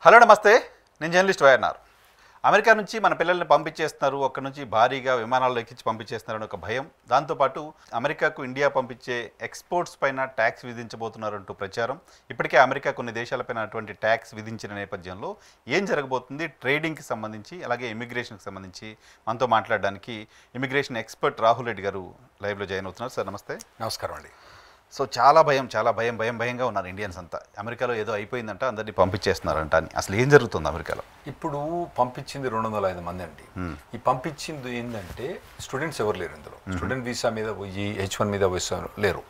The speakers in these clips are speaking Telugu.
హలో నమస్తే, నేను జర్నలిస్ట్ వైఎన్ఆర్. అమెరికా నుంచి మన పిల్లల్ని పంపించేస్తున్నారు, అక్కడి నుంచి భారీగా విమానాల్లో ఎక్కించి పంపించేస్తున్నారని ఒక భయం. దాంతోపాటు అమెరికాకు ఇండియా పంపించే ఎక్స్పోర్ట్స్ పైన ట్యాక్స్ విధించబోతున్నారంటూ ప్రచారం. ఇప్పటికే అమెరికా కొన్ని దేశాలపైన అటువంటి ట్యాక్స్ విధించిన నేపథ్యంలో ఏం జరగబోతుంది, ట్రేడింగ్కి సంబంధించి అలాగే ఇమిగ్రేషన్కి సంబంధించి మనతో మాట్లాడడానికి ఇమిగ్రేషన్ ఎక్స్పర్ట్ రాహుల్ రెడ్డి గారు లైవ్లో జాయిన్ అవుతున్నారు. సార్ నమస్తే. నమస్కారం అండి. సో చాలా భయంగా ఉన్నారు ఇండియన్స్ అంతా. అమెరికాలో ఏదో అయిపోయిందంట, అందరినీ పంపించేస్తున్నారంట అని. అసలు ఏం జరుగుతుంది అమెరికాలో? ఇప్పుడు పంపించింది 205 మంది అండి. ఈ పంపించింది ఏంటంటే స్టూడెంట్స్ ఎవరు లేరు ఇందులో. స్టూడెంట్ వీసా మీద పోయి H1 మీద లేరు.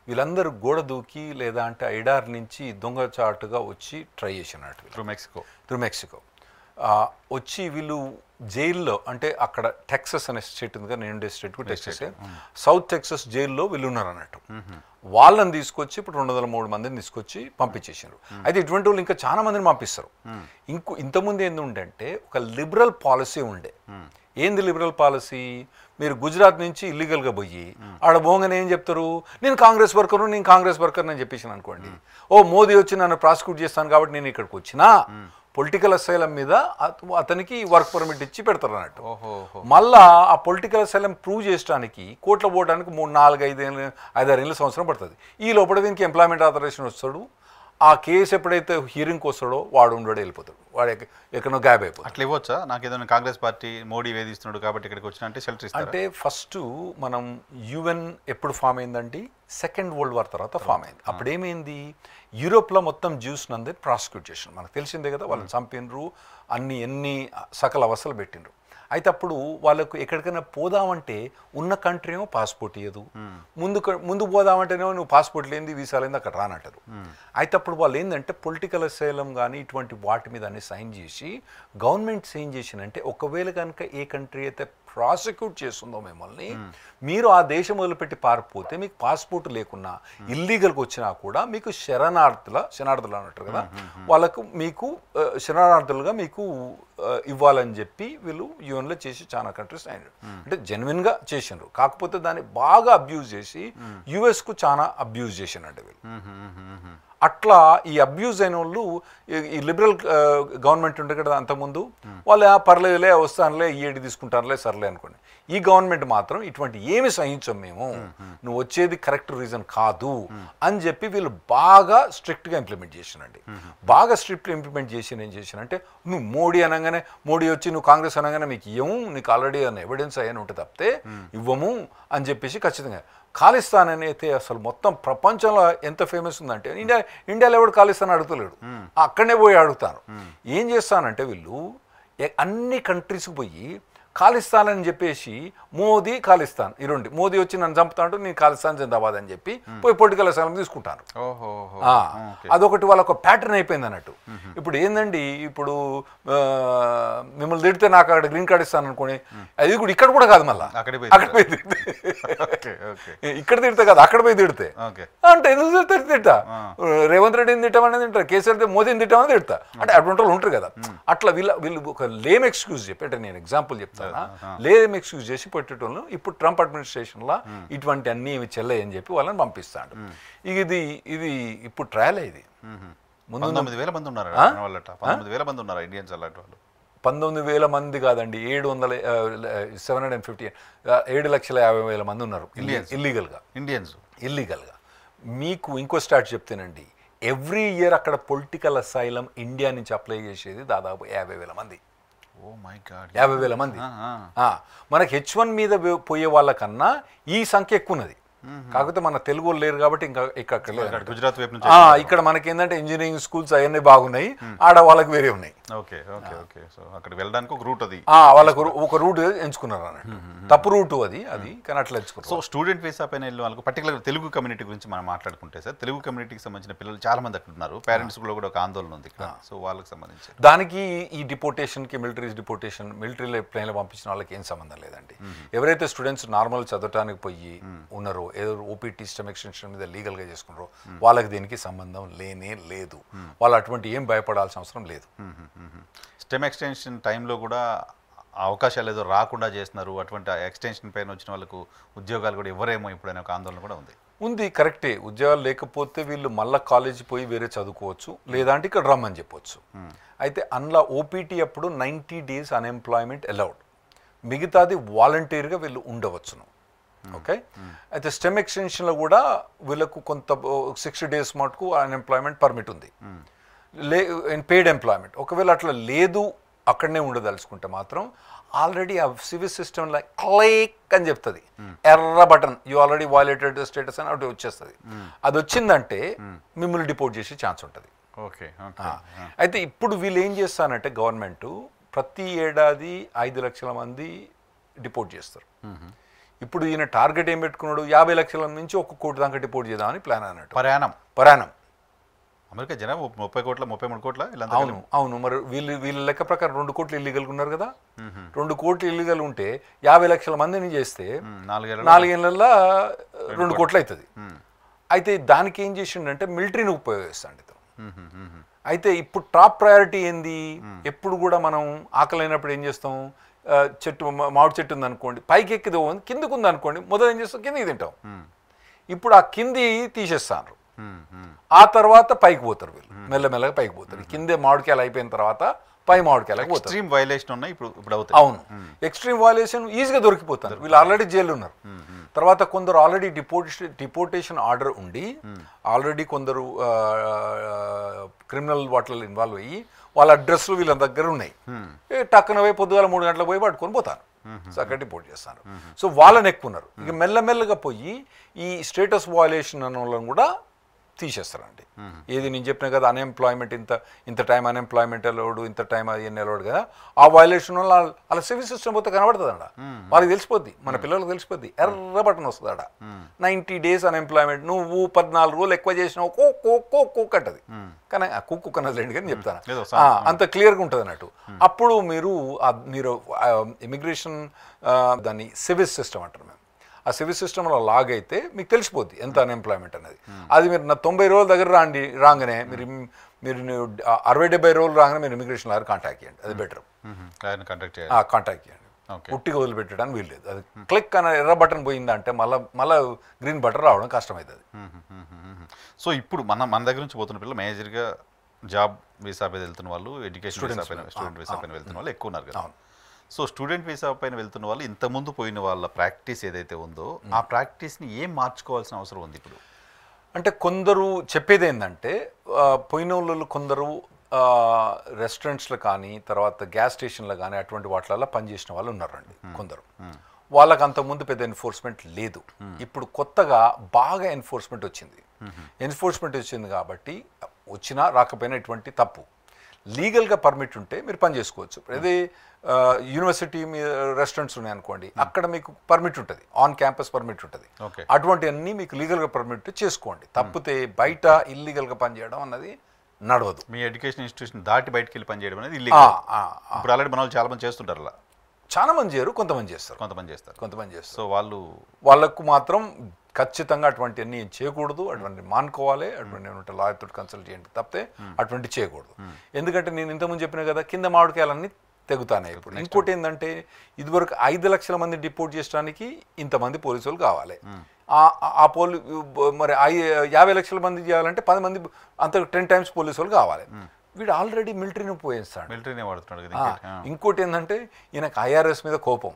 వీళ్ళందరూ గోడ దూకి లేదా అంటే ఐడార్ నుంచి దొంగచాటుగా వచ్చి ట్రై చేసినట్టు త్రూ మెక్సికో వచ్చి వీళ్ళు జైల్లో, అంటే అక్కడ టెక్సస్ అనే స్టేట్ ఉంది కదా, నేను ఉండే స్టేట్ టెక్సస్, సౌత్ టెక్సస్ జైల్లో వీళ్ళు ఉన్నారు అన్నట్టు. వాళ్ళని తీసుకొచ్చి ఇప్పుడు 203 మందిని తీసుకొచ్చి పంపించేసారు. అయితే ఇటువంటి వాళ్ళు ఇంకా చాలా మందిని పంపిస్తారు. ఇంతకుముందు ఏంటంటే ఒక లిబరల్ పాలసీ ఉండే. ఏంది లిబరల్ పాలసీ? మీరు గుజరాత్ నుంచి ఇల్లీగల్గా పోయి ఆడ పోగానే ఏం చెప్తారు, నేను కాంగ్రెస్ వర్కర్ అని చెప్పేసాను అనుకోండి. మోదీ వచ్చి నన్ను ప్రాసిక్యూట్ చేస్తాను కాబట్టి నేను ఇక్కడికి వచ్చినా పొలిటికల్ అసైలం మీద అతనికి వర్క్ పర్మిట్ ఇచ్చి పెడతారు అన్నట్టు. మళ్ళా ఆ పొలిటికల్ అసైలం ప్రూవ్ చేయడానికి కోర్టులో పోవడానికి 3, 4, 5 ఏళ్ళ సంవత్సరం పడుతుంది. ఈ లోపల దీనికి ఎంప్లాయ్మెంట్ ఆథరైజేషన్ వస్తాడు. ఆ కేసు ఎప్పుడైతే హియరింగ్కి వస్తాడో వాడు వెళ్ళిపోతాడు, వాడు ఎక్కడో గ్యాప్ అయిపోతాడు. అట్లా ఇవ్వచ్చా? నాకు ఏదైనా కాంగ్రెస్ పార్టీ మోడీ వేధిస్తున్నాడు కాబట్టి ఇక్కడికి వచ్చిన అంటే షెల్టర్ ఇస్తారు అంటే ఫస్ట్ మనం UN ఎప్పుడు ఫామ్ అయిందండి? సెకండ్ వరల్డ్ వార్ తర్వాత ఫామ్ అయింది. అప్పుడు ఏమైంది, యూరోప్లో మొత్తం జ్యూస్ నందే ప్రాసిక్యూట్ చేసినారు. మనకు తెలిసిందే కదా, వాళ్ళని చంపినరు, ఎన్ని సకల అవసరాలు పెట్టినరు. అయితే అప్పుడు వాళ్ళకు ఎక్కడికైనా పోదామంటే ఉన్న కంట్రీ ఏమో పాస్పోర్ట్ ఇవ్వదు, ముందు పోదామంటేనేమో నువ్వు పాస్పోర్ట్ లేనిది వీసా లేనిది అక్కడ రానంటారు. అయితే అప్పుడు వాళ్ళు ఏంటంటే పొలిటికల్ అసైలం కానీ ఇటువంటి వాటి మీద అన్ని సైన్ చేసి గవర్నమెంట్స్ ఏం చేసినంటే, ఒకవేళ కనుక ఏ కంట్రీ అయితే ప్రాసిక్యూట్ చేస్తుందో మిమ్మల్ని, మీరు ఆ దేశం మొదలుపెట్టి పారిపోతే మీకు పాస్పోర్ట్ లేకున్నా ఇల్లీగల్గా వచ్చినా కూడా మీకు శరణార్థులు అన్నట్టు కదా, వాళ్ళకు మీకు శరణార్థులుగా మీకు ఇవ్వాలని చెప్పి వీళ్ళు యూఎన్లో చేసి చాలా కంట్రీస్ అయినారు. అంటే జెన్యున్గా చేసినారు. కాకపోతే దాన్ని బాగా అబ్యూజ్ చేసి యుఎస్కు చాలా అబ్యూజ్ చేసినట్టు వీళ్ళు. అట్లా ఈ అబ్యూజ్ అయిన వాళ్ళు, ఈ లిబరల్ గవర్నమెంట్ ఉండే కదా అంతకుముందు, వాళ్ళు పర్లేదులే వస్తానులే ఈఏడి తీసుకుంటానులే సర్లే అనుకోండి. ఈ గవర్నమెంట్ మాత్రం ఇటువంటి ఏమి సహించం మేము, నువ్వు వచ్చేది కరెక్ట్ రీజన్ కాదు అని చెప్పి వీళ్ళు బాగా స్ట్రిక్ట్గా ఇంప్లిమెంట్ చేసినండి. బాగా స్ట్రిక్ట్గా ఇంప్లిమెంట్ చేసి ఏం చేసినంటే, నువ్వు మోడీ వచ్చి నువ్వు కాంగ్రెస్ అనగానే మీకు ఇవ్వము, నీకు ఆల్రెడీ అన్న ఎవిడెన్స్ అయ్యని ఉంటే తప్పితే ఇవ్వము అని చెప్పేసి ఖచ్చితంగా. ఖాళిస్తాన్ అని అయితే అసలు మొత్తం ప్రపంచంలో ఎంత ఫేమస్ ఉందంటే, ఇండియాలో ఎవడు ఖాళిస్తాన్ అడుగుతలేడు, అక్కడనే పోయి అడుగుతాను. ఏం చేస్తానంటే వీళ్ళు అన్ని కంట్రీస్కి పోయి ఖాళిస్తాన్ అని చెప్పేసి ఖాళిస్తాన్ ఈ రెండు, మోదీ వచ్చి నన్ను చంపుతా అంటూ నేను ఖాళిస్తాన్ జిందాబాద్ అని చెప్పి పోయి పొలిటికల్ అసైలం తీసుకుంటాను. అదొకటి వాళ్ళొక ప్యాటర్న్ అయిపోయింది అన్నట్టు. ఇప్పుడు ఏందండి, ఇప్పుడు మిమ్మల్ని తిడితే నాకు అక్కడ గ్రీన్ కార్డ్ ఇస్తాను అనుకోండి, అది కూడా ఇక్కడ కూడా కాదు, మళ్ళీ అక్కడ పోయి తిడితే, ఇక్కడ తిడితే కాదు అక్కడ పోయి తిడితే అంటే ఎందుకు తిడతా, రేవంత్ రెడ్డిని తిట్టామని తింటారు, కేసీఆర్ మోదీని తిట్టామని తిడతా, అంటే అటువంటి వాళ్ళు ఉంటారు కదా. అట్లా వీళ్ళు ఒక లేమ్ ఎక్స్క్యూజ్ చెప్పి, అంటే నేను ఎగ్జాంపుల్ చెప్తాను, లేదేం ఎక్స్క్యూజ్ చేసి పెట్టేటోళ్ళు ఇప్పుడు ట్రంప్ అడ్మినిస్ట్రేషన్లో ఇటువంటి అన్ని ఏమి చెల్లయని చెప్పి వాళ్ళని పంపిస్తాడు. ఇది ఇప్పుడు ట్రయల్ ఇది. 19,000 మంది ఉన్నారు, 19,000 మంది ఉన్నారు ఇండియన్స్ అలాంటి వాళ్ళు. 19,000 మంది కాదండి, 7,50,000 మంది ఉన్నారు ఇల్లీగల్గా. మీకు ఇంకో స్టార్ట్ చెప్తేనండి, ఎవ్రీ ఇయర్ అక్కడ పొలిటికల్ అసైలం ఇండియా నుంచి అప్లై చేసేది దాదాపు 50,000 మంది. 50,000 మంది. మనకి H1 మీద పోయే వాళ్ళకన్నా ఈ సంఖ్య ఎక్కువ ఉన్నది. కాకపోతే మన తెలుగు వాళ్ళు లేరు కాబట్టి ఇంకా ఇక్కడ లేదు. గుజరాత్ వైపు నుంచి ఇక్కడ మనకి ఏంటంటే ఇంజనీరింగ్ స్కూల్స్ అవన్నీ బాగున్నాయి, ఆడ వాళ్ళకి వేరే ఉన్నాయి. సో అక్కడ వెళ్ళడానికి ఒక రూట్, అది వాళ్ళకు ఒక రూట్ ఎంచుకున్నారు అన్నట్టు. తప్పు రూట్ అది కానీ అట్లా ఎంచుకున్నారు. సో స్టూడెంట్ వీసా పైన వెళ్ళిన వాళ్ళకు పర్టికులర్ తెలుగు కమ్యూనిటీ గురించి మనం మాట్లాడుకుంటే సార్, తెలుగు కమ్యూనిటీకి సంబంధించిన పిల్లలు చాలా మంది అక్కడ ఉన్నారు. పేరెంట్స్ కూడా ఒక ఆందోళన ఉంది ఇక్కడ. సో వాళ్ళకి సంబంధించి దానికి ఈ డిపోటేషన్కి, మిలిటరీ ప్లేన్లో పంపించిన వాళ్ళకి ఏం సంబంధం లేదండి. ఎవరైతే స్టూడెంట్స్ నార్మల్ చదవటానికి పోయి ఉన్నారో, ఏదో ఓపీటీ స్టెమ్ ఎక్స్టెన్షన్ మీద లీగల్గా చేసుకున్నారో వాళ్ళకి దీనికి సంబంధం లేనే లేదు. వాళ్ళు అటువంటి ఏం భయపడాల్సిన అవసరం లేదు. స్టెమ్ ఎక్స్టెన్షన్ టైంలో కూడా అవకాశాలు ఏదో రాకుండా చేస్తున్నారు, అటువంటి ఎక్స్టెన్షన్ పైన వచ్చిన వాళ్ళకు ఉద్యోగాలు కూడా ఇవ్వరేమో ఇప్పుడు అనే ఒక ఆందోళన కూడా ఉంది. ఉంది, కరెక్టే. ఉద్యోగాలు లేకపోతే వీళ్ళు మళ్ళీ కాలేజీ పోయి వేరే చదువుకోవచ్చు, లేదంటే ఇక్కడ రమ్మని చెప్పొచ్చు. అయితే అందులో ఓపీటీ అప్పుడు 90 days అన్ఎంప్లాయ్మెంట్ అలౌడ్, మిగతాది వాలంటీర్గా వీళ్ళు ఉండవచ్చును. ఓకే. అయితే స్టెమ్ ఎక్స్టెన్షన్లో కూడా వీళ్ళకు కొంత 60 days మటుకు అన్ఎంప్లాయ్మెంట్ పర్మిట్ ఉంది, పెయిడ్ ఎంప్లాయ్మెంట్. ఒకవేళ అట్లా లేదు, అక్కడనే ఉండదలుచుకుంటే మాత్రం ఆల్రెడీ ఆ సివిల్ సిస్టమ్లో క్లిక్ అని చెప్తుంది, ఎర్ర button, you already violated status అని ఒకటి వచ్చేస్తుంది. అది వచ్చిందంటే మిమ్మల్ని డిపోర్ట్ చేసే ఛాన్స్ ఉంటుంది. ఓకే. అయితే ఇప్పుడు వీళ్ళు ఏం చేస్తారంటే గవర్నమెంట్ ప్రతి ఏడాది 5 లక్షల మంది డిపోర్ట్ చేస్తారు. ఇప్పుడు ఈయన టార్గెట్ ఏం పెట్టుకున్నాడు, 50 లక్షల నుంచి 1 కోటి దాకా డిపోర్ట్ చేద్దామని ప్లాన్ అన్నట్టు. పరాణం అమెరికా జనాభా 30 కోట్ల 33 కోట్ల. అవును. మరి వీళ్ళ లెక్క ప్రకారం 2 కోట్లు ఇల్లీగల్ ఉన్నారు కదా. 2 కోట్లు ఇల్లీగల్ ఉంటే 50 లక్షల మందిని చేస్తే 4 ఏళ్ళల్లో 2 కోట్లు అవుతుంది. అయితే దానికి ఏం చేసిండంటే మిలిటరీని ఉపయోగిస్తాడు ఇతను. అయితే ఇప్పుడు టాప్ ప్రయారిటీ ఏంది, ఎప్పుడు కూడా మనం ఆకలైనప్పుడు ఏం చేస్తాం, మామిడి చెట్టు ఉంది అనుకోండి, పైకి ఎక్కిది కిందకు ఉంది అనుకోండి, మొదలు ఏం చేస్తాం, కిందకి తింటాం. ఇప్పుడు ఆ కింది తీసేస్తాను, ఆ తర్వాత పైకి పోతారు వీళ్ళు, మెల్లమెల్లగా పైకి పోతారు. కిందే మామిడికాయలు అయిపోయిన తర్వాత పై మామిడికాయలకు పోతారు. ఎక్స్ట్రీమ్ వైలేషన్ ఉన్నాయి ఇప్పుడు అవుతాయి. అవును, ఎక్స్ట్రీమ్ వైలేషన్ ఈజీగా దొరికిపోతారు. వీళ్ళు ఆల్రెడీ జైలు ఉన్నారు. తర్వాత కొందరు ఆల్రెడీ డిపోర్టేషన్ ఆర్డర్ ఉండి ఆల్రెడీ కొందరు క్రిమినల్ వాటిలో ఇన్వాల్వ్ అయ్యి వాళ్ళ అడ్రస్లు వీళ్ళ దగ్గర ఉన్నాయి. టక్కున పోయి పొద్దుగాల 3 గంటలకు పోయి పట్టుకొని పోతారు, చక్కగా డిపోర్ట్ చేస్తారు. సో వాళ్ళని ఎక్కున్నారు. ఇక మెల్లమెల్లగా పోయి ఈ స్టేటస్ వైలేషన్ అన్న వాళ్ళని కూడా తీసేస్తారండి. ఏది నేను చెప్పిన కదా, అన్ఎంప్లాయ్మెంట్ ఇంత టైం అన్ఎంప్లాయ్మెంట్ అలౌడ్, ఇంత టైం అది అలౌడ్ కదా, ఆ వైలేషన్ వల్ల అలా సివిల్ సిస్టమ్ పోతే కనబడుతుంది అండ, వాళ్ళకి తెలిసిపోద్ది, మన పిల్లలకు తెలిసిపోద్ది, ఎర్ర బటన్ వస్తుంది అడ, 90 days అన్ఎంప్లాయ్మెంట్, నువ్వు 14 రోజులు ఎక్కువ చేసినావు కోక్ అంటది. కానీ ఆ కుక్కు కనలేండి కానీ చెప్తాను, అంత క్లియర్గా ఉంటుంది అన్నట్టు. అప్పుడు మీరు ఇమిగ్రేషన్ దాన్ని సివిల్ సిస్టమ్ అంటారు మేము, ఆ సివిల్ సిస్టంలో లాగ్ అయితే మీకు తెలిసిపోద్ది ఎంత అన్ఎంప్లాయ్మెంట్ అనేది. అది మీరు 90 రోజుల దగ్గర రాగానే మీరు 60-70 రోజులు రాగానే మీరు ఇమిగ్రేషన్ లాయర్ కాంటాక్ట్ చేయండి, అది బెటర్. కాంటాక్ట్ చేయండి, పుట్టిగా వదిలిపెట్టడానికి వీల్లేదు. అది క్లిక్ అనే ఎర్ర బటన్ పోయిందంటే మళ్ళీ గ్రీన్ బటన్ రావడం కష్టమవుతుంది. సో ఇప్పుడు మన దగ్గర నుంచి పోతున్న పిల్లలు మేజర్గా జాబ్ వీసా పైన వెళ్తున్న వాళ్ళు, ఎడ్యుకేషన్ స్టూడెంట్ వీసా పైన వెళ్తున్న వాళ్ళు ఎక్కువ ఉన్నారు కదా. సో స్టూడెంట్ వీసా పైన వెళ్తున్న వాళ్ళు ఇంతకుముందు పోయిన వాళ్ళ ప్రాక్టీస్ ఏదైతే ఉందో ఆ ప్రాక్టీస్ని ఏం మార్చుకోవాల్సిన అవసరం ఉంది ఇప్పుడు? అంటే కొందరు చెప్పేది ఏంటంటే, పోయిన వాళ్ళు కొందరు రెస్టారెంట్స్లో కానీ తర్వాత గ్యాస్ స్టేషన్లో కానీ అటువంటి వాటిలలో పనిచేసిన వాళ్ళు ఉన్నారండి కొందరు. వాళ్ళకి అంతకుముందు పెద్ద ఎన్ఫోర్స్మెంట్ లేదు. ఇప్పుడు కొత్తగా బాగా ఎన్ఫోర్స్మెంట్ వచ్చింది కాబట్టి వచ్చినా రాకపోయినా ఎటువంటి తప్పు, లీగల్గా పర్మిట్ ఉంటే మీరు పని చేసుకోవచ్చు. అదే యూనివర్సిటీ రెస్టారెంట్స్ ఉన్నాయనుకోండి, అక్కడ మీకు పర్మిట్ ఉంటుంది, ఆన్ క్యాంపస్ పర్మిట్ ఉంటుంది. అటువంటివన్నీ మీకు లీగల్గా పర్మిట్ చేసుకోండి. తప్పితే బయట ఇల్లీగల్గా పనిచేయడం అన్నది నడవదు. మీ ఎడ్యుకేషన్ ఇన్స్టిట్యూషన్ దాటి బయటకు వెళ్ళి పనిచేయడం అనేది ఇల్లీగల్. ఇప్పుడు ఆల్రెడీ మన వాళ్ళు చాలా మంది చేస్తుంటారు, అలా చాలా మంది చేయరు, కొంతమంది చేస్తారు. సో వాళ్ళకు మాత్రం ఖచ్చితంగా అటువంటివన్నీ చేయకూడదు, అటువంటి మానుకోవాలి. అటువంటి లాయర్తో కన్సల్ట్ చేయండి తప్పితే అటువంటి చేయకూడదు. ఎందుకంటే నేను ఇంతకుముందు చెప్పిన కదా, కింద మామిడికాయలన్నీ తెగుతానే. ఇప్పుడు ఇంకోటి ఏంటంటే, ఇదివరకు 5 లక్షల మంది డిపోర్ట్ చేయడానికి ఇంతమంది పోలీసులు కావాలి. ఆ మరి 50 లక్షల మంది చేయాలంటే 10 మంది, అంత 10 times పోలీసులు కావాలి. వీడు ఆల్రెడీ మిలిటరీని ఉపయోగిస్తాడు, మిలిటరీనే వాడుతున్నాడు. ఇంకోటి ఏంటంటే, ఈయనకు ఐఆర్ఎస్ మీద కోపం.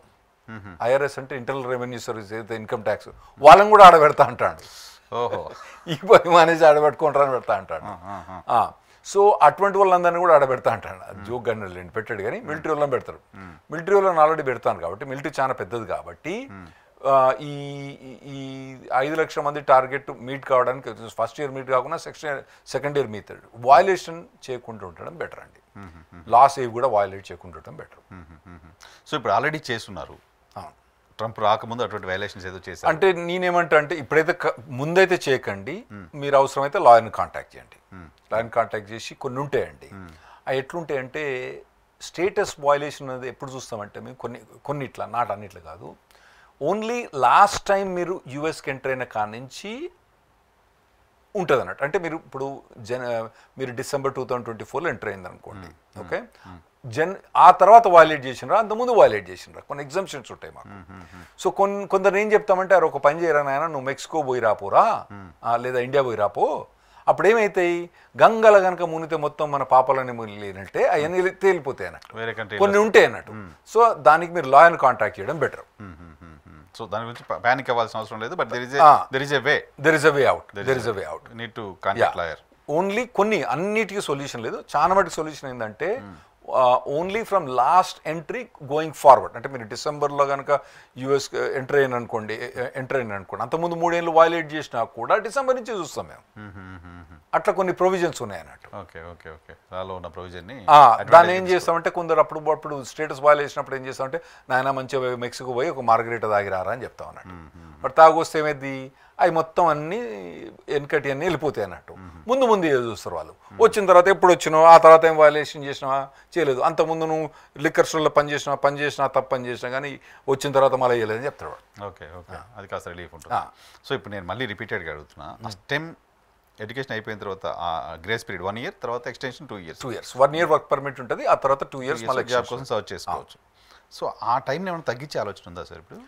ఐఆర్ఎస్ అంటే ఇంటర్నల్ రెవెన్యూ సర్వీస్, ఏదైతే ఇన్కమ్ ట్యాక్స్, వాళ్ళని కూడా ఆడబెడతా అంటాడు. ఈ పని మానేసి ఆడబెట్టుకుంటారని పెడతా అంటాడు. సో అటువంటి వాళ్ళందరినీ కూడా ఆడబెడతా అంటాడు. జోక్ గన్నులు పెట్టాడు కానీ మిలిటరీ వాళ్ళని పెడతారు. మిలిటరీ వాళ్ళని ఆల్రెడీ పెడతాను కాబట్టి, మిలిటరీ చాలా పెద్దది కాబట్టి ఈ 5 లక్షల మంది టార్గెట్ మీట్ కావడానికి ఫస్ట్ ఇయర్ మీట్ కాకుండా సెకండ్ ఇయర్ మీట్ వయలేషన్ చేయకుండా ఉండడం బెటర్ అండి. లాస్ ఏవి కూడా వయలేట్ చేయకుండా ఉండడం బెటర్. సో ఇప్పుడు ఆల్రెడీ చేస్తున్నారు, ట్రంప్ రాకముందు అటువంటి వయలేషన్స్ ఏదో చేశారు అంటే నేనేమంటా అంటే, ఇప్పుడైతే ముందైతే చేయకండి, మీరు అవసరమైతే లాయర్ని కాంటాక్ట్ చేయండి. లాయర్ని కాంటాక్ట్ చేసి కొన్ని ఉంటాయండి. అవి ఎట్లుంటాయంటే, స్టేటస్ వయలేషన్ అనేది ఎప్పుడు చూస్తామంటే మేము కొన్నిట్లా, నాట్ అన్నిట్లో కాదు, ఓన్లీ లాస్ట్ టైం మీరు యూఎస్కి ఎంటర్ అయిన కాడ నుంచి ఉంటుంది అన్నట్టు. అంటే మీరు ఇప్పుడు మీరు December 2024లో ఎంటర్ అయింది అనుకోండి, ఓకే, ఆ తర్వాత వైలేట్ చేసినరా, అంతకుముందు వైలేట్ చేసినరా, కొన్ని ఎగ్జామ్షన్స్ ఉంటాయి మాకు. సో కొందరు ఏం చెప్తామంటే అరే ఒక పని చేయరా నాయన, నువ్వు మెక్సికో పోయి రాపోరా, లేదా ఇండియా పోయి రాపో, అప్పుడు ఏమవుతాయి గంగల కనుక మునితే మొత్తం మన పాపాలని మునిలేనంటే అవన్నీ తేలిపోతాయి అన్నట్టు, కొన్ని ఉంటాయి అన్నట్టు. సో దానికి మీరు లాయర్ని కాంటాక్ట్ చేయడం బెటర్. సో దాని గురించి పానిక్ అవ్వాల్సిన అవసరం లేదు, but there is a way out. Need to contact lawyer. Only కొన్ని అన్నిటికీ సొల్యూషన్ లేదు, చాలా మటుకు సొల్యూషన్ ఏంటంటే only from last entry going forward. అంటే మీరు డిసెంబర్లో కనుక యూఎస్ ఎంటర్ అయిన అనుకోండి, అంతకుముందు 3 ఏళ్ళు వైలేట్ చేసినా కూడా డిసెంబర్ నుంచి చూస్తాం మేము. అట్లా కొన్ని ప్రొవిజన్స్ ఉన్నాయి అన్నట్టు. దాన్ని ఏం చేస్తామంటే కొందరు అప్పుడు స్టేటస్ వైలేసినప్పుడు ఏం చేస్తామంటే నాయన మంచిగా మెక్సికో పోయి ఒక మార్గరేటా తాగిరారా అని చెప్తాం అన్నట్టు. బట్ తాగొస్తే ఏమైంది, అవి మొత్తం అన్నీ వెనకటి అన్నీ వెళ్ళిపోతాయి అన్నట్టు. ముందు చూస్తారు వాళ్ళు. వచ్చిన తర్వాత ఎప్పుడు వచ్చినావు, ఆ తర్వాత ఏం వైలేషన్ చేసినావా, చేయలేదు, అంతకుముందు నువ్వు లిక్కర్ స్టోర్లో పని చేసినా తప్పు పని చేసినా కానీ వచ్చిన తర్వాత మళ్ళీ చేయలేదని చెప్తాడు. ఓకే, అది కాస్త రిలీఫ్ ఉంటుంది. సో ఇప్పుడు నేను మళ్ళీ రిపీటెడ్గా అడుగుతున్నా, స్టెమ్ ఎడ్యుకేషన్ అయిపోయిన తర్వాత గ్రేస్ పీరియడ్ 1 year, తర్వాత extension 2 years. 1 year work permit ఉంటుంది, ఆ తర్వాత 2 years మళ్ళీ జాబ్ కోసం సర్చ్ చేసుకోవచ్చు. సో ఆ టైంని ఏమైనా తగ్గించే ఆలోచన ఉందా సార్ ఇప్పుడు?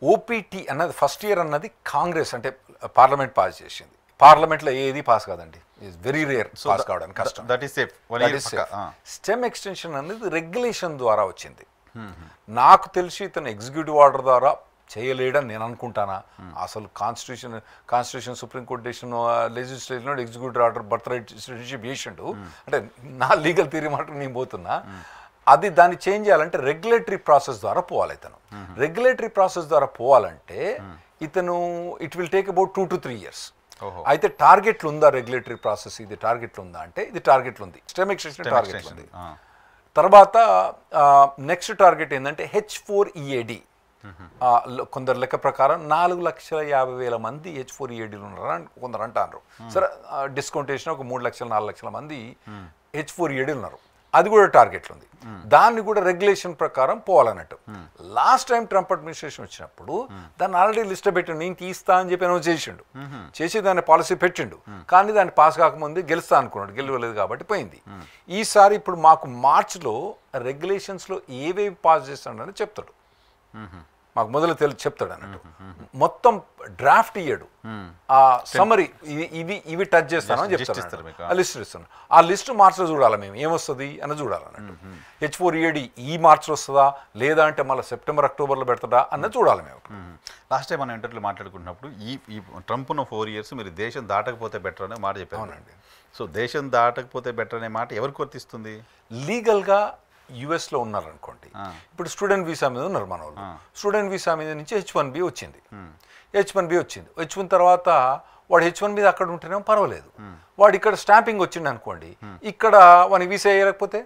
ఓపీటీ అన్నది ఫస్ట్ ఇయర్ అన్నది కాంగ్రెస్ అంటే పార్లమెంట్ పాస్ చేసింది. పార్లమెంట్లో ఏది పాస్ కాదండి, ఇట్స్ వెరీ రేర్ పాస్ కావడానికి కష్టం. That is safe. Stem extension అనేది రెగ్యులేషన్ ద్వారా వచ్చింది. నాకు తెలిసి ఇతను ఎగ్జిక్యూటివ్ ఆర్డర్ ద్వారా చేయలేడని నేను అనుకుంటానా. అసలు constitution supreme court decision legislation executive order birth right citizenship చేసిండు అంటే నా లీగల్ థియరీ మాట నేను పోతున్నా. అది దాన్ని చేంజ్ చేయాలంటే రెగ్యులేటరీ ప్రాసెస్ ద్వారా పోవాలి. ఇతను రెగ్యులేటరీ ప్రాసెస్ ద్వారా పోవాలంటే ఇతను it will take about 2 to 3 years. అయితే టార్గెట్లు ఉందా రెగ్యులేటరీ ప్రాసెస్, ఇది టార్గెట్లు ఉందా అంటే ఇది టార్గెట్లు ఉంది, స్టెమ్ ఎక్స్టెన్షన్ టార్గెట్లు ఉంది. తర్వాత నెక్స్ట్ టార్గెట్ ఏంటంటే H4EAD. కొందరు లెక్క ప్రకారం 4,50,000 మంది H4EADలు ఉన్నారని కొందరు అంటారు. సరే డిస్కౌంట్ వేసిన ఒక 3 లక్షలు 4 లక్షల మంది H4EAD ఉన్నారు, అది కూడా టార్గెట్లు ఉంది. దాన్ని కూడా రెగ్యులేషన్ ప్రకారం పోవాలన్నట్టు. లాస్ట్ టైం ట్రంప్ అడ్మినిస్ట్రేషన్ వచ్చినప్పుడు దాన్ని ఆల్రెడీ లిస్ట్ పెట్టిండు, నేను తీస్తా అని చెప్పి అనౌన్స్ చేసి దాన్ని పాలసీ పెట్టిండు. కానీ దాన్ని పాస్ కాకముందే గెలుస్తా అనుకున్నాడు, గెలవలేదు కాబట్టి పోయింది. ఈసారి ఇప్పుడు మాకు మార్చ్లో రెగ్యులేషన్స్లో ఏవేవి పాస్ చేస్తాడని చెప్తాడు, మాకు మొదలు చెప్తాడు అన్నట్టు. మొత్తం డ్రాఫ్ట్ ఇయ్యడు, ఆ సమరీ ఇవి టచ్ చేస్తానని చెప్తాడు, ఆ లిస్ట్ ఇస్తాను. ఆ లిస్ట్ మార్చిలో చూడాలి మేము, ఏమొస్తుంది అని చూడాలన్నట్టు. H4EAD ఈ మార్చిలో వస్తుందా లేదా అంటే మళ్ళీ సెప్టెంబర్ అక్టోబర్లో పెడతాడా అన్నది చూడాలి మేము. లాస్ట్ టైం మనం ఇంటర్వ్యూలో మాట్లాడుకుంటున్నప్పుడు ఈ ట్రంప్ ఉన్న 4 years మీరు దేశం దాటకపోతే బెటర్ అనే మాట చెప్పారు. అవునండి. సో దేశం దాటకపోతే బెటర్ అనే మాట ఎవరికి వర్తిస్తుంది? లీగల్గా యుఎస్లో ఉన్నారనుకోండి, ఇప్పుడు స్టూడెంట్ వీసా మీద ఉన్నారు మన వాళ్ళు, స్టూడెంట్ వీసా మీద నుంచి H1B వచ్చింది. వచ్చిన తర్వాత వాడు H1 మీద అక్కడ ఉంటేనేమో పర్వాలేదు, వాడు ఇక్కడ స్టాంపింగ్ వచ్చింది అనుకోండి, ఇక్కడ వానికి వీసా వేయలేకపోతే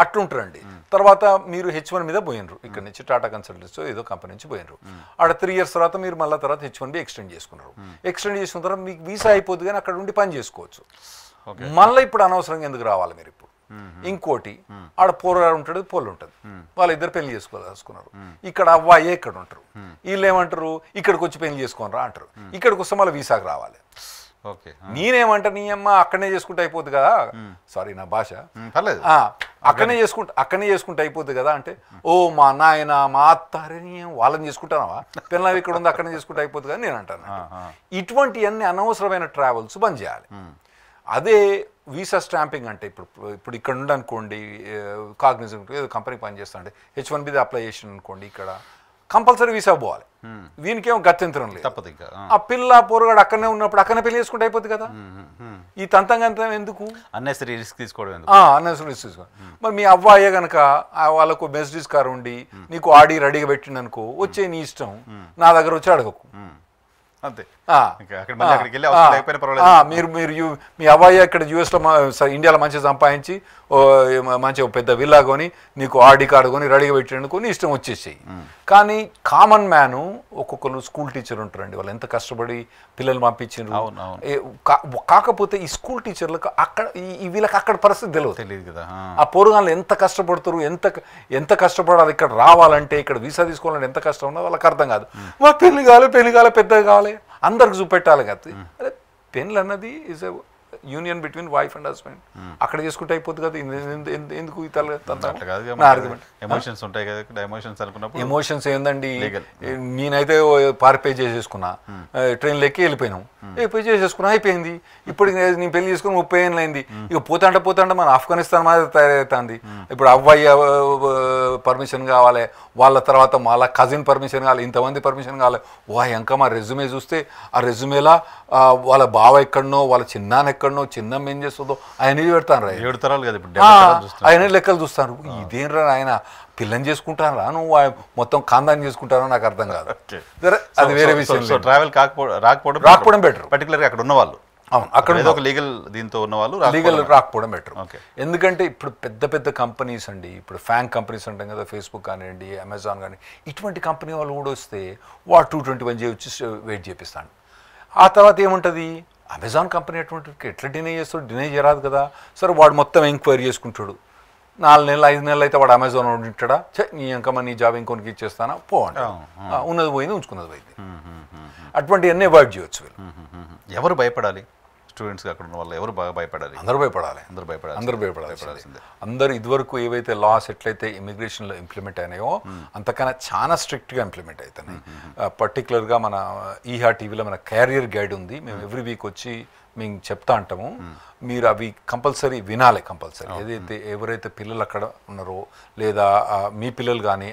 అట్లుంటారండి. తర్వాత మీరు H1 మీద పోయినరు, ఇక్కడ నుంచి టాటా కన్సల్టెన్సీ ఏదో కంపెనీ నుంచి పోయినరు, ఆడ 3 years తర్వాత మీరు మళ్ళీ తర్వాత H1B ఎక్స్టెండ్ చేసుకున్నారు. ఎక్స్టెండ్ చేసుకున్న తర్వాత మీకు వీసా అయిపోతుంది కానీ అక్కడ ఉండి పని చేసుకోవచ్చు. మళ్ళీ ఇప్పుడు అనవసరంగా ఎందుకు రావాలి మీరు? ఇప్పుడు ఇంకోటి ఆడ పోరాడు ఉంటాడు, పోలు ఉంటుంది, వాళ్ళిద్దరు పెళ్లి చేసుకోవాలనుకున్నారు, ఇక్కడ అవ్వాయే ఇక్కడ ఉంటారు, వీళ్ళు ఏమంటారు ఇక్కడికి వచ్చి పెళ్లి చేసుకోనరా అంటారు, ఇక్కడికి వస్తే మళ్ళీ వీసాకు రావాలి. నేనేమంటా నీ అమ్మ అక్కడనే చేసుకుంటే అయిపోద్ది కదా, సారీ నా భాష, అక్కడనే చేసుకుంటే అయిపోద్ది కదా అంటే, ఓ మా నాయన మా అత్తారే వాళ్ళని చేసుకుంటానవా, పిల్లలు ఇక్కడ ఉంది అక్కడనే చేసుకుంటే అయిపోద్ది కదా నేను అంటాను. ఇటువంటివన్నీ అనవసరమైన ట్రావెల్స్ బంద్ చేయాలి. అదే వీసా స్టాంపింగ్ అంటే ఇప్పుడు ఇక్కడ ఉండనుకోండి, కాగ్నిజెంట్ ఏదో కంపెనీ పనిచేస్తా అంటే H1B అప్లై చేసిన అనుకోండి, ఇక్కడ కంపల్సరీ వీసా పోవాలి, వీనికేమో గత్యంతరం లేదు, తప్పదు. ఇంకా ఆ పిల్ల పోరుగాడు అక్కడనే ఉన్నప్పుడు అక్కడనే పెళ్లి చేసుకుంటే అయిపోద్ది కదా, ఈ తంతంగా ఎందుకు అన్నెసరీ రిస్క్ తీసుకోవడం? అన్నెసరీ రిస్క్ తీసుకోవడం. మరి మీ అవ్వాయే కనుక వాళ్ళకు మెర్సిడీస్ కార్ ఉండి నీకు ఆడి రెడీగా పెట్టిండు అనుకో, వచ్చే నీ ఇష్టం, నా దగ్గర వచ్చి అడగకు అంతే. మీరు మీ అబ్బాయి ఇక్కడ యుఎస్లో ఇండియాలో మంచిగా సంపాదించి మంచిగా పెద్ద విల్లా కొని నీకు ఆడి కార్డు కొని రెడీగా పెట్టినందుకు నీ ఇష్టం వచ్చేసాయి. కానీ కామన్ మ్యాను ఒక్కొక్కరు స్కూల్ టీచర్ ఉంటారండి, వాళ్ళు ఎంత కష్టపడి పిల్లలు పంపించారు. కాకపోతే ఈ స్కూల్ టీచర్లకు అక్కడ వీళ్ళకి అక్కడ పరిస్థితి తెలియదు కదా, ఆ పోరుగాళ్ళు ఎంత కష్టపడుతారు, ఎంత కష్టపడాలి ఇక్కడ రావాలంటే, ఇక్కడ వీసా తీసుకోవాలంటే ఎంత కష్టం ఉన్నదో వాళ్ళకి అర్థం కాదు. మా పెళ్లి కావాలి పెద్దగా కావాలి అందరికి చూపెట్టాలి కదా. అదే పెళ్ళి అన్నది is union between wife and husband. అక్కడ చేసుకుంటే అయిపోతుంది కదా, ఎందుకు ఎమోషన్స్ ఉంటాయి కదా, ఎమోషన్స్ అనుకున్నప్పుడు ఎమోషన్స్ ఏందండి. నేనైతే పార్పే చేసేసుకున్నా, ట్రైన్లో ఎక్కి వెళ్ళిపోయినాం, పోయి చేసేసుకున్నా, అయిపోయింది. ఇప్పుడు నేను పెళ్లి చేసుకుని 30 ఏళ్ళు అయింది. ఇక పోతాంటే మన ఆఫ్ఘనిస్తాన్ మాదిరి తయారవుతుంది. ఇప్పుడు అవ్వయ్య పర్మిషన్ కావాలి, వాళ్ళ తర్వాత వాళ్ళ కజిన్ పర్మిషన్ కావాలి, ఇంతమంది పర్మిషన్ కావాలి. ఇంకా మా రెజ్యూమే చూస్తే ఆ రెజ్యూమేలా వాళ్ళ బావ ఎక్కడనో, వాళ్ళ చిన్నాన్న ఎక్కడనో, చిన్నమ్మ ఏం చేస్తుందో ఆయన పెడతాను. 7 తరాలు కదా ఇప్పుడు, ఆయన లెక్కలు చూస్తాను. ఇదేంరా ఆయన పిల్లని చేసుకుంటారా, నువ్వు మొత్తం ఖాందాన్ని చేసుకుంటారో నాకు అర్థం కాదు. అది వేరే విషయం. సో ట్రావెల్ రాకపోవడం బెటర్, పర్టికులర్గా అక్కడ ఉన్నవాళ్ళు. అవును, అక్కడ ఏదో ఒక లీగల్ దీంతో ఉన్నవాళ్ళు లీగల్ రాకపోవడం బెటర్. ఎందుకంటే ఇప్పుడు పెద్ద పెద్ద కంపెనీస్ అండి, ఇప్పుడు ఫ్యాంక్ కంపెనీస్ అంటాం కదా, ఫేస్బుక్ కానివ్వండి, అమెజాన్ కానీ, ఇటువంటి కంపెనీ వాళ్ళు కూడా వస్తే వాడు 221 వచ్చి వెయిట్ చేపిస్తాడు. ఆ తర్వాత ఏముంటుంది, అమెజాన్ కంపెనీ అటువంటి ఎట్లా డినై చేస్తాడు, డినై చేయరాదు కదా. సరే వాడు మొత్తం ఎంక్వైరీ చేసుకుంటాడు. 4 నెలలు 5 నెలలు అయితే వాడు అమెజాన్ ఉంటాడా, నీ ఇంకా నీ జాబ్ ఇంకొనికి ఇచ్చేస్తానా పోండి, ఉన్నది పోయింది ఉంచుకున్నది పోయింది. అటువంటివన్నీ అవాయిడ్ చేయొచ్చు వీళ్ళు. ఎవరు భయపడాలి? స్టూడెంట్స్గా అక్కడ ఉన్న వాళ్ళు ఎవరు బాగా భయపడాలి? అందరూ భయపడాలి. అందరూ ఇదివరకు ఏవైతే లాస్ ఎట్లయితే ఇమిగ్రేషన్లో ఇంప్లిమెంట్ అయినాయో అంతకన్నా చాలా స్ట్రిక్ట్గా ఇంప్లిమెంట్ అవుతున్నాయి. పర్టికులర్గా మన ఈహా టీవీలో మన క్యారియర్ గైడ్ ఉంది, మేము ఎవ్రీ వీక్ వచ్చి మేము చెప్తా అంటాము, మీరు అవి కంపల్సరీ వినాలి. కంపల్సరీ ఏదైతే ఎవరైతే పిల్లలు అక్కడ ఉన్నారో లేదా మీ పిల్లలు కానీ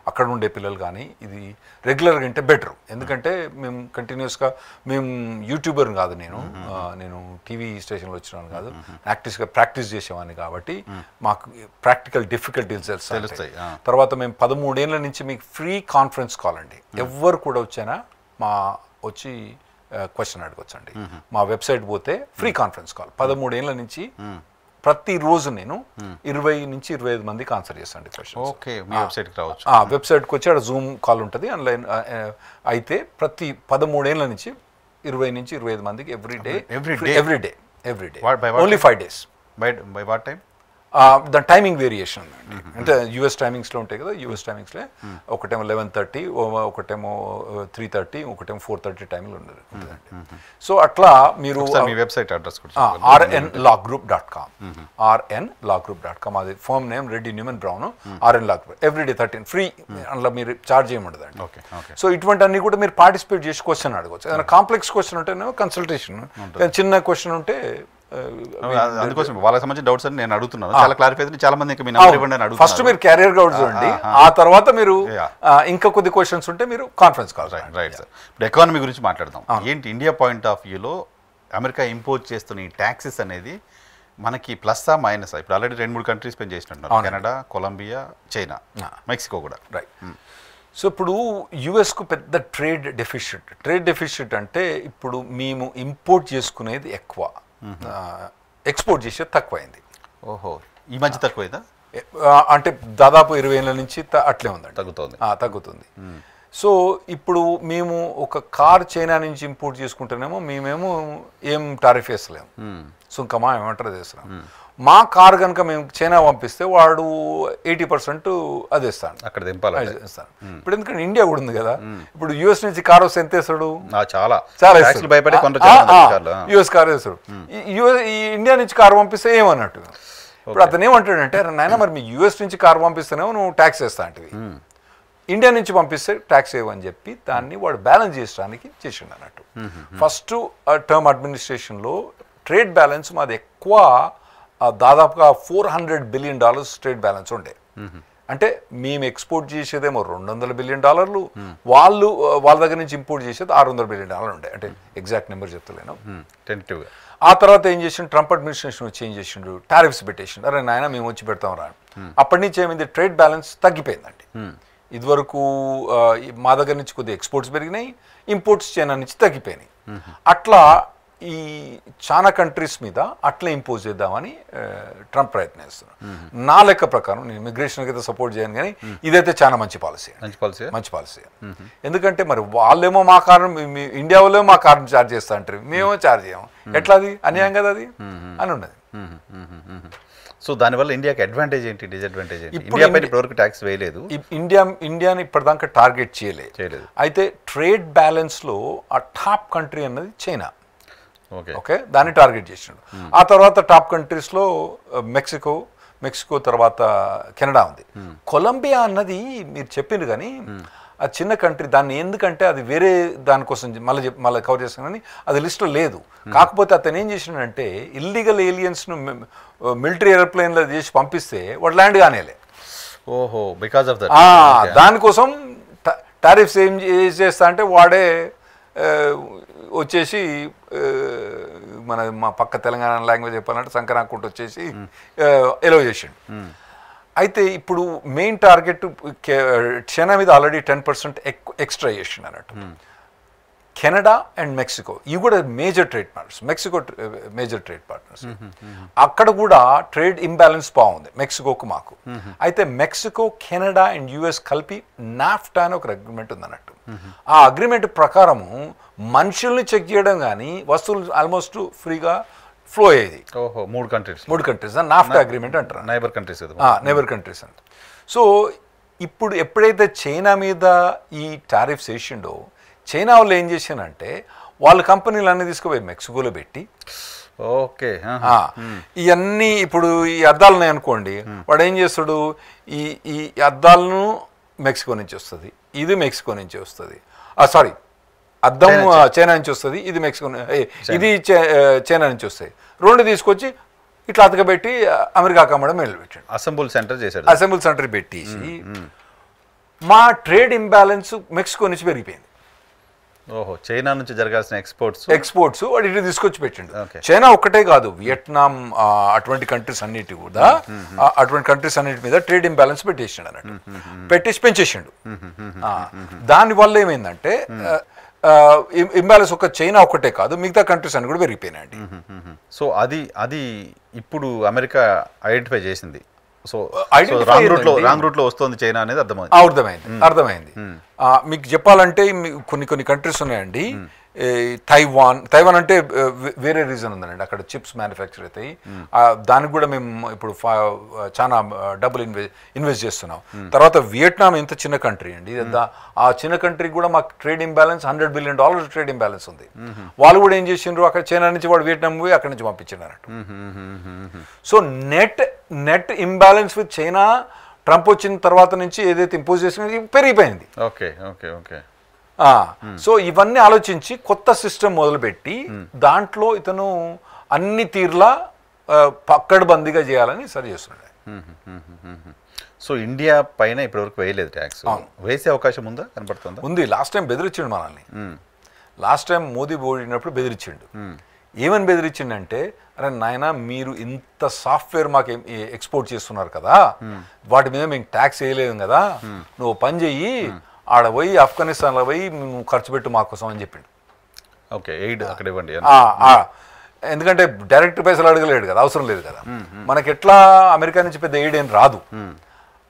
అక్కడ ఉండే పిల్లలు కానీ ఇది రెగ్యులర్గా వింటే బెటర్. ఎందుకంటే మేము కంటిన్యూస్గా, మేము యూట్యూబర్ కాదు, నేను టీవీ స్టేషన్లో వచ్చినాను కాదు, యాక్టివ్గా ప్రాక్టీస్ చేసేవాడిని కాబట్టి మాకు ప్రాక్టికల్ డిఫికల్టీస్ తెలుస్తాయి. తర్వాత మేము 13 ఏళ్ళ నుంచి మీకు ఫ్రీ కాన్ఫరెన్స్ కాల్ అండి, ఎవ్వరు కూడా వచ్చానా వచ్చి క్వశ్చన్ అడగొచ్చండి. మా వెబ్సైట్ పోతే ఫ్రీ కాన్ఫరెన్స్ కాల్ 13 ఏళ్ళ నుంచి ప్రతిరోజు నేను 20 నుంచి 25 మందికి ఆన్సర్ చేస్తాను క్వశ్చన్స్. వెబ్సైట్కి వచ్చి అక్కడ జూమ్ కాల్ ఉంటుంది ఆన్లైన్. అయితే ప్రతి 13 ఏళ్ళ నుంచి 20 నుంచి 25 మందికి every day only 5 days. By what time? దాని టైమింగ్ వేరియేషన్ అంటే యూఎస్ టైమింగ్స్లో ఉంటాయి కదా, యూఎస్ టైమింగ్స్లో ఒకటేమో 11:30, ఒకటేమో 3:30, ఒకటేమో 4:30 టైంలో ఉంటుందండి. సో అట్లా మీరు వెబ్సైట్ అడ్రస్ rnlawgroup.com rnlawgroup.com అది firm name Reddy Newman Brown rnlawgroup everyday 13 free, అందులో మీరు ఛార్జ్ చేయమంటుందండి. సో ఇటువంటి అన్ని కూడా మీరు పార్టిసిపేట్ చేసి క్వశ్చన్ అడగవచ్చు. ఏదైనా కాంప్లెక్స్ క్వశ్చన్ ఉంటేనేమో కన్సల్టేషన్, చిన్న క్వశ్చన్ ఉంటే అందుకోసం వాళ్ళకి సంబంధించిన డౌట్స్ అని నేను అడుగుతున్నాను. చాలా క్లారిఫై అయితే చాలా మంది మీ నెంబర్ ఇవ్వండి అని అడుగుతాను. ఫస్ట్ మీరు క్యారియర్ గౌడ్ చూడండి, ఆ తర్వాత మీరు ఇంకా కొద్ది క్వశ్చన్స్ ఉంటే మీరు కాన్ఫరెన్స్ కాల్. Right sir. ఇప్పుడు ఎకానమీ గురించి మాట్లాడదాం. ఏంటి ఇండియా పాయింట్ ఆఫ్ వ్యూలో అమెరికా ఇంపోజ్ చేస్తున్న ఈ ట్యాక్సెస్ అనేది మనకి ప్లస్సా మైనసా? ఇప్పుడు ఆల్రెడీ 2-3 కంట్రీస్ పే చేసినట్టున్నారు, కెనడా, కొలంబియా, చైనా, మెక్సికో కూడా. రైట్. సో ఇప్పుడు యుఎస్కు పెద్ద ట్రేడ్ డెఫిసిట్ అంటే ఇప్పుడు మేము ఇంపోర్ట్ చేసుకునేది ఎక్కువ, ఎక్స్పోర్ట్ చేసేది తక్కువైంది. ఓహో, ఈ మధ్య తక్కువైందా? అంటే దాదాపు 20 ఏళ్ళ నుంచి అట్లే ఉందండి, తగ్గుతుంది. సో ఇప్పుడు మేము ఒక కార్ చైనా నుంచి ఇంపోర్ట్ చేసుకుంటేనేమో మేమేమో ఏం టారిఫ్ వేస్తలేము, సుంకమా ఏమంటారు చేస్తున్నాం. మా కార్ కనుక మేము చైనా పంపిస్తే వాడు 80% అది ఇస్తాను, అక్కడ దింపాలి. ఇప్పుడు ఎందుకంటే ఇండియా కూడా ఉంది కదా, ఇప్పుడు యుఎస్ నుంచి కార్ వస్తే ఎంత వేస్తాడు? చాలా యుఎస్ కార్ వేస్తాడు. ఈ ఇండియా నుంచి కార్ పంపిస్తే ఏమన్నట్టు. ఇప్పుడు అతను ఏమంటాడంటే, నాయన మరి మీ యుఎస్ నుంచి కార్ పంపిస్తేనేమో నువ్వు ట్యాక్స్ వేస్తా అంటివి, ఇండియా నుంచి పంపిస్తే ట్యాక్స్ వేయమని చెప్పి దాన్ని వాడు బ్యాలెన్స్ చేయడానికి చేసిండు అన్నట్టు. ఫస్ట్ టర్మ్ అడ్మినిస్ట్రేషన్లో ట్రేడ్ బ్యాలెన్స్ మాది ఎక్కువ, దాదాపుగా $400 బిలియన్ ట్రేడ్ బ్యాలెన్స్ ఉండే. అంటే మేము ఎక్స్పోర్ట్ చేసేదేమో $200 బిలియన్, వాళ్ళ దగ్గర నుంచి ఇంపోర్ట్ చేసేది $600 బిలియన్ ఉండే. అంటే ఎగ్జాక్ట్ నెంబర్ చెప్తలేను. ఆ తర్వాత ఏం చేసిండు, ట్రంప్ అడ్మినిస్ట్రేషన్ చేంజ్ చేసిండు, టారిఫ్స్ పెట్టేసిండు. అరే నాయన మేము వచ్చి పెడతాం రా. అప్పటి నుంచి ఏమైంది, ట్రేడ్ బ్యాలెన్స్ తగ్గిపోయిందండి. ఇదివరకు మా దగ్గర నుంచి కొద్దిగా ఎక్స్పోర్ట్స్ పెరిగినాయి, ఇంపోర్ట్స్ చైనా నుంచి తగ్గిపోయినాయి. అట్లా ఈ చాలా కంట్రీస్ మీద అట్లా ఇంపోజ్ చేద్దామని ట్రంప్ ప్రయత్నిస్తున్నారు. నా లెక్క ప్రకారం నేను ఇమిగ్రేషన్కి అయితే సపోర్ట్ చేయను, కానీ ఇదైతే చాలా మంచి పాలసీ. ఎందుకంటే మరి వాళ్ళేమో మా కారణం, ఇండియా వాళ్ళేమో మా కారణం ఛార్జ్ చేస్తా అంటారు, మేమేమో ఛార్జ్ చేయము, ఎట్లా అది అన్యాయం కదా అది అని ఉన్నది. సో దానివల్ల ఇండియాకి అడ్వాంటేజ్ ఏంటి, డిసడ్వాంటేజ్ ఏంటి? ఇండియా పైన ఇప్పటివరకు ట్యాక్స్ వేయలేదు, ఇండియాని ఇప్పటిదాకా టార్గెట్ చేయలేదు. అయితే ట్రేడ్ బ్యాలెన్స్లో ఆ టాప్ కంట్రీ అన్నది చైనా. ఓకే ఓకే దాన్ని టార్గెట్ చేసిండు. ఆ తర్వాత టాప్ కంట్రీస్లో మెక్సికో తర్వాత కెనడా ఉంది. కొలంబియా అన్నది మీరు చెప్పిండ్రు కానీ ఆ చిన్న కంట్రీ, దాన్ని ఎందుకంటే అది వేరే దానికోసం మళ్ళీ కవర్ చేస్తాను కానీ అది లిస్ట్లో లేదు. కాకపోతే అతను ఏం చేసిండంటే ఇల్లీగల్ ఏలియన్స్ను మిలిటరీ ఏరోప్లేన్లో చేసి పంపిస్తే వాడు ల్యాండ్ కానేలే. ఓహో, బికాస్ ఆఫ్ దట్. దానికోసం టారిఫ్స్ ఏం చేస్తా అంటే వాడే వచ్చేసి మా పక్క తెలంగాణ లాంగ్వేజ్ చెప్పాలంటే సంక్రాంతి వచ్చేసి ఎలో చేసిండు. అయితే ఇప్పుడు మెయిన్ టార్గెట్ చైనా మీద ఆల్రెడీ 10% ఎక్స్ట్రా చేసిండు అన్నట్టు. కెనడా అండ్ మెక్సికో ఇవి కూడా major trade partners. Mexico major trade partners. అక్కడ కూడా ట్రేడ్ ఇంబ్యాలెన్స్ బాగుంది మెక్సికోకు మాకు. అయితే మెక్సికో, కెనడా అండ్ యుఎస్ కలిపి నాఫ్టా అని ఒక అగ్రిమెంట్ ఉంది అన్నట్టు. ఆ అగ్రిమెంట్ ప్రకారము మనుషుల్ని చెక్ చేయడం కానీ వస్తువులు ఆల్మోస్ట్ ఫ్రీగా ఫ్లో అయ్యేది. ఓహో, మూడు కంట్రీస్ నాఫ్టా అగ్రిమెంట్ అంటారు. నైబర్ కంట్రీస్ అంట. సో ఇప్పుడు ఎప్పుడైతే చైనా మీద ఈ టారిఫ్స్ వేసిండో చైనా వాళ్ళు ఏం చేశానంటే వాళ్ళ కంపెనీలు అన్నీ తీసుకుపోయి మెక్సికోలో పెట్టి ఓకే ఇవన్నీ ఇప్పుడు ఈ అద్దాలు ఉన్నాయి అనుకోండి, వాడు ఏం చేస్తాడు ఈ అద్దాలను మెక్సికో నుంచి వస్తుంది, ఇది మెక్సికో నుంచి వస్తుంది, సారీ అద్దం చైనా నుంచి వస్తుంది, ఇది ఇది చైనా నుంచి వస్తాయి. రెండు తీసుకొచ్చి ఇట్లా అతకబెట్టి అమెరికాకు అమ్మడం మొదలుపెట్టాడు. అసెంబుల్ సెంటర్ పెట్టేసి మా ట్రేడ్ ఇంబ్యాలెన్స్ మెక్సికో నుంచి పెరిగిపోయింది. ఓహో, చైనా నుంచి జరగాల్సిన ఎక్స్పోర్ట్స్ వాడు ఇటు తీసుకొచ్చి పెట్టిండు. చైనా ఒక్కటే కాదు, వియట్నాం అటువంటి కంట్రీస్ అన్నిటి కూడా అటువంటి కంట్రీస్ అన్నిటి మీద ట్రేడ్ ఇంబ్యాలెన్స్ పెట్టేసిండు అన్నట్టు. పెట్టేసి పెంచేసిండు. దానివల్ల ఏమైందంటే ఇంబ్యాలెన్స్ ఒక చైనా ఒక్కటే కాదు మిగతా కంట్రీస్ అన్ని కూడా పెరిగిపోయినాయండి. సో అది ఇప్పుడు అమెరికా ఐడెంటిఫై చేసింది. సో రాంగ్ రూట్ లో వస్తుంది చైనా అనేది అర్థమైంది. మీకు చెప్పాలంటే కొన్ని కంట్రీస్ ఉన్నాయండి. తైవాన్ అంటే వేరే రీజన్ ఉందండి, అక్కడ చిప్స్ మ్యానుఫ్యాక్చర్ అవుతాయి. దానికి కూడా మేము ఇప్పుడు చాలా డబ్బులు ఇన్వెస్ట్ చేస్తున్నాం. తర్వాత వియట్నాం ఎంత చిన్న కంట్రీ అండి, ఆ చిన్న కంట్రీకి కూడా మాకు trade imbalance $100 billion trade imbalance ఉంది. వాళ్ళు కూడా ఏం చేసిండ్రు, అక్కడ చైనా నుంచి వాడు వియట్నాం పోయి అక్కడి నుంచి పంపించారు అన్నట్టు. So net imbalance with China Trump వచ్చిన తర్వాత నుంచి ఏదైతే ఇంపోజ్ చేసినది పెరిగిపోయింది. సో ఇవన్నీ ఆలోచించి కొత్త సిస్టమ్ మొదలుపెట్టి దాంట్లో ఇతను అన్ని తీర్లా పక్కడబందీగా చేయాలని సరి చేస్తున్నాడు. సో ఇండియా పైన ఇప్పటివరకు వేయలేదు ట్యాక్స్, వేసే అవకాశం ఉందా కనపడుతుందా? ఉంది. లాస్ట్ టైం బెదిరించిండు మనల్ని. లాస్ట్ టైం మోదీ ఓడినప్పుడు బెదిరించిండు. ఏమని బెదిరించిండంటే, అరే నాయన మీరు ఇంత సాఫ్ట్వేర్ మాకు ఎక్స్పోర్ట్ చేస్తున్నారు కదా, వాటి మీద మేము ట్యాక్స్ వేయలేదు కదా, నువ్వు పని చెయ్యి, ఆడ పోయి ఆఫ్ఘనిస్తాన్లో పోయి నువ్వు ఖర్చు పెట్టు మా కోసం అని చెప్పిండు. ఓకే, ఎయిడ్ అక్కడ ఇవ్వండి. ఎందుకంటే డైరెక్ట్ పైసలు అడగలేడు కదా, అవసరం లేదు కదా. మనకి ఎట్లా అమెరికా నుంచి పెద్ద ఎయిడ్ ఏం రాదు.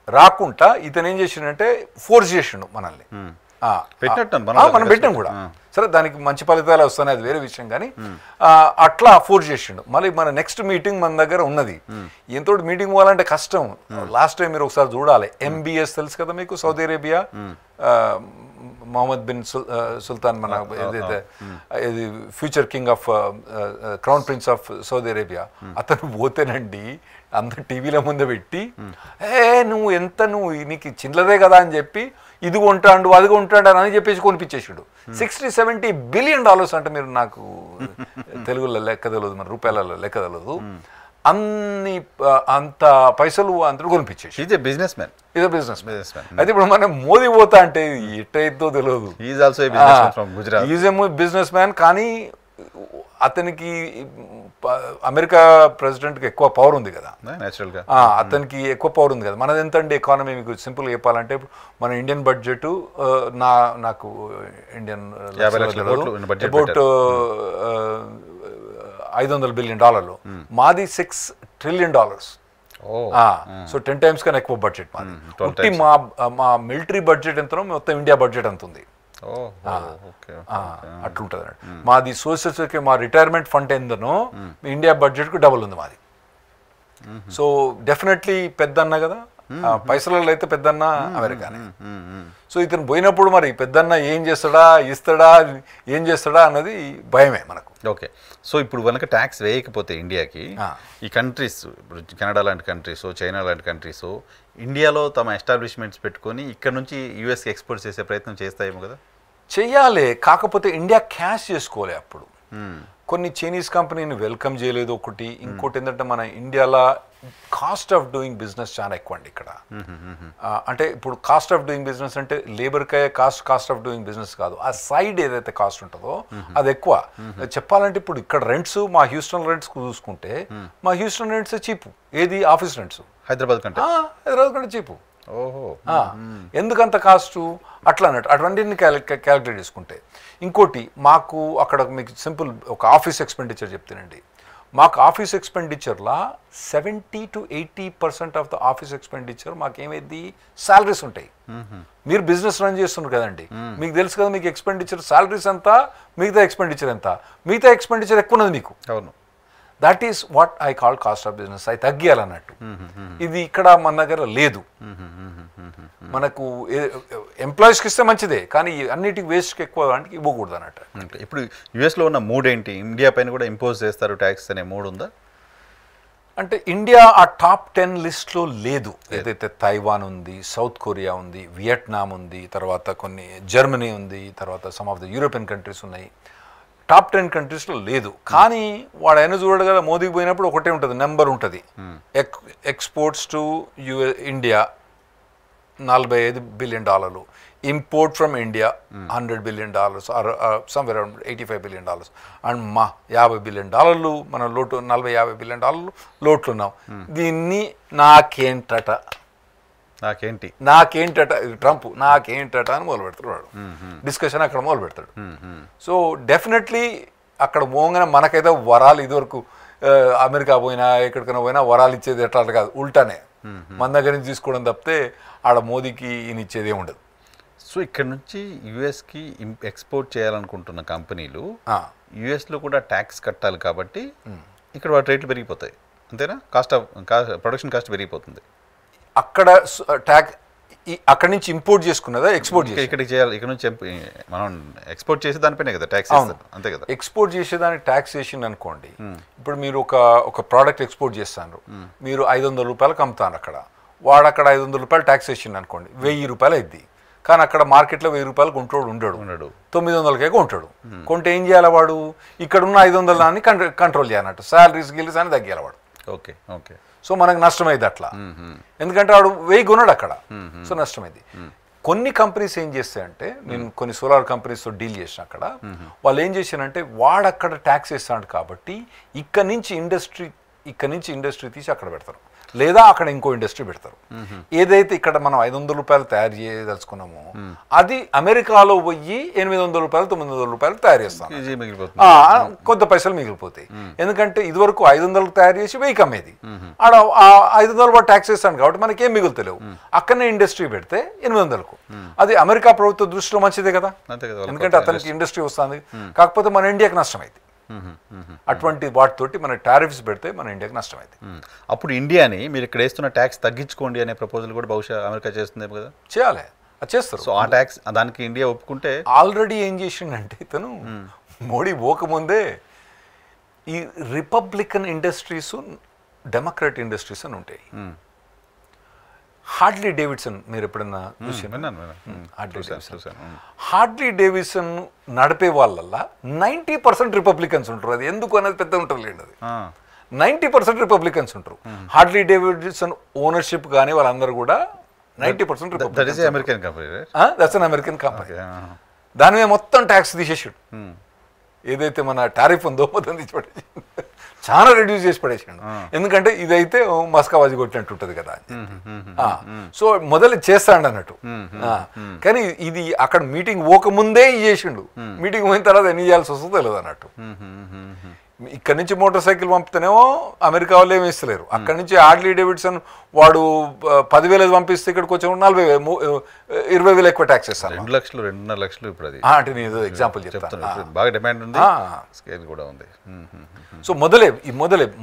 రాకుండా ఇతను ఏం చేసిండంటే ఫోర్స్ చేసిండు మనల్ని. మనం పెట్టాం కూడా. సరే దానికి మంచి ఫలితాలు వస్తాయి, అది వేరే విషయం. కానీ అట్లా ఫోర్స్ చేసిండు. మళ్ళీ మన నెక్స్ట్ మీటింగ్ మన దగ్గర ఉన్నది. ఎంతో మీటింగ్ పోవాలంటే కష్టం. లాస్ట్ టైం మీరు ఒకసారి చూడాలి, MBS తెలుసు కదా మీకు, Saudi Arabia, Mohammed bin Sultan, మన ఏదైతే ఇది future king of crown prince of Saudi Arabia, అతను పోతేనండి అందరు టీవీల ముందు పెట్టి నువ్వు నీకు చిల్లరే కదా అని చెప్పి ఇది కొంటాడు అది కొంటాడు అని చెప్పేసి కొనిపించేసాడు. $60-70 బిలియన్ అంటే మీరు నాకు తెలుగులో లెక్క తెలియదు, మన రూపాయలలో లెక్క తెలియదు, అంత పైసలు అంతా కొనిపించేసి. ఇదే బిజినెస్ మ్యాన్. అయితే ఇప్పుడు మనం మోదీ పోతా అంటే ఎట్టయిద్దో తెలియదు. ఈజ్ ఏ బిజినెస్ మ్యాన్, కానీ అతనికి అమెరికా ప్రెసిడెంట్కి ఎక్కువ పవర్ ఉంది కదా, అతనికి ఎక్కువ పవర్ ఉంది కదా. మనది ఎంత అండి ఎకానమీ, మీకు సింపుల్గా చెప్పాలంటే మన ఇండియన్ బడ్జెట్ నాకు ఇండియన్ అబౌట్ $500 బిలియన్, మాది $6 ట్రిలియన్. సో 10 times కన్నా ఎక్కువ బడ్జెట్ మాది. మా మిలిటరీ బడ్జెట్ ఎంతనో మొత్తం ఇండియా బడ్జెట్ ఎంత ఉంది. అట్లుంటుంది అన్నట్టు. మాది సోషల్ సెక్యూరిటీ, మా రిటైర్మెంట్ ఫండ్ ఏందనో ఇండియా బడ్జెట్కు డబుల్ ఉంది మాది. సో డెఫినెట్లీ పెద్ద అన్న కదా, పైసలలో అయితే పెద్దన్న అమెరికానే. సో ఇతను పోయినప్పుడు మరి పెద్దన్న ఏం చేస్తాడా, ఇస్తాడా, ఏం చేస్తాడా అన్నది భయమే మనకు. ఓకే, సో ఇప్పుడు కనుక ట్యాక్స్ వేయకపోతే ఇండియాకి ఈ కంట్రీస్, ఇప్పుడు కెనడా లాంటి కంట్రీస్, చైనా లాంటి కంట్రీస్ ఇండియాలో తమ ఎస్టాబ్లిష్మెంట్స్ పెట్టుకొని ఇక్కడ నుంచి యూఎస్కి ఎక్స్పోర్ట్ చేసే ప్రయత్నం చేస్తాయేమో కదా? చెయ్యాలి, కాకపోతే ఇండియా క్యాష్ చేసుకోలే. అప్పుడు కొన్ని చైనీస్ కంపెనీని వెల్కమ్ చేయలేదు ఒకటి. ఇంకోటి ఏంటంటే మన ఇండియాలో కాస్ట్ ఆఫ్ డూయింగ్ బిజినెస్ చాలా ఎక్కువ అండి ఇక్కడ. అంటే ఇప్పుడు కాస్ట్ ఆఫ్ డూయింగ్ బిజినెస్ అంటే లేబర్కే కాస్ట్ ఆఫ్ డూయింగ్ బిజినెస్ కాదు, ఆ సైడ్ ఏదైతే కాస్ట్ ఉంటుందో అది ఎక్కువ. చెప్పాలంటే ఇప్పుడు ఇక్కడ రెంట్స్, మా హ్యూస్టన్ రెంట్స్ చూసుకుంటే మా హ్యూస్టన్ రెంట్స్ చీపు. ఏది ఆఫీస్ రెంట్స్ హైదరాబాద్ కంటే చీపు. ఓహో, ఎందుకంత కాస్టు అట్లా అన్నట్టు అటువంటిని క్యాలిక్యులేట్ చేసుకుంటే. ఇంకోటి మాకు అక్కడ మీకు సింపుల్ ఒక ఆఫీస్ ఎక్స్పెండిచర్ చెప్తానండి. మాకు ఆఫీస్ ఎక్స్పెండిచర్లా 70 to 80% of the office expenditure మాకేమైంది శాలరీస్ ఉంటాయి. మీరు బిజినెస్ రన్ చేస్తున్నారు కదండి, మీకు తెలుసు కదా మీకు ఎక్స్పెండిచర్ శాలరీస్ ఎంత, మిగతా ఎక్స్పెండిచర్ ఎంత. మిగతా ఎక్స్పెండిచర్ ఎక్కువ ఉన్నది మీకు. అవును, that is what I call cost of business. అవి తగ్గియాలన్నట్టు. ఇది ఇక్కడ మన దగ్గర లేదు. మనకు ఎంప్లాయీస్కి ఇస్తే మంచిదే, కానీ అన్నిటికి వేస్ట్కి ఎక్కువ అంటే ఇవ్వకూడదు అన్నట్టు. ఇప్పుడు యుఎస్లో ఉన్న మూడ్ ఏంటి? ఇండియా పైన కూడా ఇంపోజ్ చేస్తారు ట్యాక్స్ అనే మూడ్ ఉందా? అంటే ఇండియా ఆ టాప్ 10 లిస్ట్లో లేదు. ఏదైతే తైవాన్ ఉంది, సౌత్ కొరియా ఉంది, వియట్నాం ఉంది, తర్వాత కొన్ని జర్మనీ ఉంది, తర్వాత some of the European countries ఉన్నాయి. టాప్ 10 కంట్రీస్లో లేదు. కానీ వాడు అయినా చూడడు కదా, మోదీకి పోయినప్పుడు ఒకటే ఉంటుంది, నెంబర్ ఉంటుంది. Exports to India $45 billion, import from India $100 billion, somewhere around $85 billion. And మా $50 బిలియన్ మన లోటు, $40-50 బిలియన్ లోట్లు ఉన్నాం. దీన్ని నాకేంటట ట్రంప్ నాకేంటట అని మొదలు పెడతాడు వాడు. డిస్కషన్ అక్కడ మొదలు పెడతాడు. సో డెఫినెట్లీ అక్కడ పోగానే మనకైతే వరాలు ఇదివరకు అమెరికా పోయినా ఎక్కడికైనా పోయినా వరాలు ఇచ్చేది ఎట్లా కాదు, ఉల్టానే మన దగ్గర నుంచి తీసుకోవడం తప్పితే ఆడ మోదీకి ఈయన ఇచ్చేది ఏమి ఉండదు. సో ఇక్కడ నుంచి యుఎస్కి ఎక్స్పోర్ట్ చేయాలనుకుంటున్న కంపెనీలు యుఎస్లో కూడా ట్యాక్స్ కట్టాలి కాబట్టి ఇక్కడ వాటి రేట్లు పెరిగిపోతాయి, అంతేనా? ప్రొడక్షన్ కాస్ట్ పెరిగిపోతుంది. అక్కడ అక్కడి నుంచి ఇంపోర్ట్ చేసుకున్నదా ఎక్స్పోర్ట్ చేసి ఇక్కడికి చేయాలి? ఇక్కడ నుంచి మనం ఎక్స్పోర్ట్ చేసే దానిపైనే కదా ట్యాక్స్, అంతే కదా? ఎక్స్పోర్ట్ చేసేదానికి ట్యాక్సేషన్ అనుకోండి. ఇప్పుడు మీరు ఒక ప్రోడక్ట్ ఎక్స్పోర్ట్ చేస్తాను, మీరు $500 అమ్ముతాను అక్కడ, వాడు అక్కడ $500 ట్యాక్సేషన్ అనుకోండి, $1000 అయింది. కానీ అక్కడ మార్కెట్లో $1000 కొంటోడు ఉండడు, 900కే కొంటాడు. కొంటే ఏం చేయాలి వాడు? ఇక్కడ ఉన్న 500 అని కంట్రోల్ చేయాలన్నట్టు, శాలరీస్ గిల్లీస్ అని తగ్గియాలి వాడు. Okay okay. సో మనకు నష్టమైంది అట్లా, ఎందుకంటే వాడు 1000 కొన్నాడు అక్కడ, సో నష్టమైంది. కొన్ని కంపెనీస్ ఏం చేస్తాయంటే, నేను కొన్ని సోలార్ కంపెనీస్తో డీల్ చేసిన అక్కడ, వాళ్ళు ఏం చేశారంటే వాడు అక్కడ ట్యాక్స్ వేస్తాడు కాబట్టి ఇక్కడ నుంచి ఇండస్ట్రీ తీసి అక్కడ పెడతారు, లేదా అక్కడ ఇంకో ఇండస్ట్రీ పెడతారు. ఏదైతే ఇక్కడ మనం $500 తయారు చేయదలుచుకున్నామో అది అమెరికాలో పోయి $800 $900 తయారు చేస్తాం, కొంత పైసలు మిగిలిపోతాయి. ఎందుకంటే ఇదివరకు 500 తయారు చేసి 1000 అమ్మేది, ఆడ 500 ట్యాక్స్ వేస్తాను కాబట్టి మనకేం మిగులుతలేవు. అక్కడనే ఇండస్ట్రీ పెడితే 800కు, అది అమెరికా ప్రభుత్వ దృష్టిలో మంచిదే కదా, ఎందుకంటే అతనికి ఇండస్ట్రీ వస్తుంది. కాకపోతే మన ఇండియాకి నష్టమైంది. అటువంటి వాటితోటి మన టారిఫ్స్ పెడితే మన ఇండియాకి నష్టమైంది. అప్పుడు ఇండియాని మీరు ఇక్కడ వేస్తున్న ట్యాక్స్ తగ్గించుకోండి అనే ప్రపోజల్ కూడా బహుశా అమెరికా చేస్తుందేమో కదా? చేయాలి, అది చేస్తారు. సో ఆ ట్యాక్స్ దానికి ఇండియా ఒప్పుకుంటే, ఆల్రెడీ ఏం చేసిండంటే ఇతను మోడీ పోకముందే ఈ రిపబ్లికన్ ఇండస్ట్రీస్, డెమోక్రాట్ ఇండస్ట్రీస్ అని ఉంటాయి. హార్డ్లీ డేవిడ్సన్ మీరు ఎప్పుడన్నా చూసారు? హార్డ్లీ డేవిడ్సన్ నడిపే వాళ్ళల్లా 90% రిపబ్లికన్స్ ఉంటారు. అది ఎందుకు అనేది పెద్ద ఉంటలేండి, అది 90% రిపబ్లికన్స్ ఉంటారు. హార్డ్లీ డేవిడ్సన్ ఓనర్షిప్ కానీ వాళ్ళందరూ కూడా 90% American company. That's an American company. దాని మీద మొత్తం ట్యాక్స్ తీసేసాడు. ఏదైతే మన టారిఫ్ ఉందో మొత్తం తీసి పడేసి చాలా రెడ్యూస్ చేసి పడేసాడు. ఎందుకంటే ఇదైతే మస్కాబాజీ కొట్టినట్టు ఉంటుంది కదా. సో మొదలు చేస్తాడు అన్నట్టు. కానీ ఇది అక్కడ మీటింగ్ పోకముందే చేసిండు. మీటింగ్ పోయిన తర్వాత ఎన్ని చేయాల్సి వస్తుందో తెలియదు అన్నట్టు. ఇక్కడ నుంచి మోటార్ సైకిల్ పంపితేనేమో అమెరికా వాళ్ళు ఏమి ఇస్తలేరు. అక్కడ నుంచి హార్డ్లీ డేవిడ్సన్ వాడు 10,000 పంపిస్తే ఇక్కడికి వచ్చి 40,000 20,000 ఎక్కువ ట్యాక్స్ వేస్తాను. 2 లక్షలు 2.5 లక్షలు ఇప్పుడు అది అంటే నేను ఎగ్జాంపుల్ చెప్తాను. బాగా డిమాండ్ ఉంది, స్కేల్ కూడా ఉంది. సో మొదలే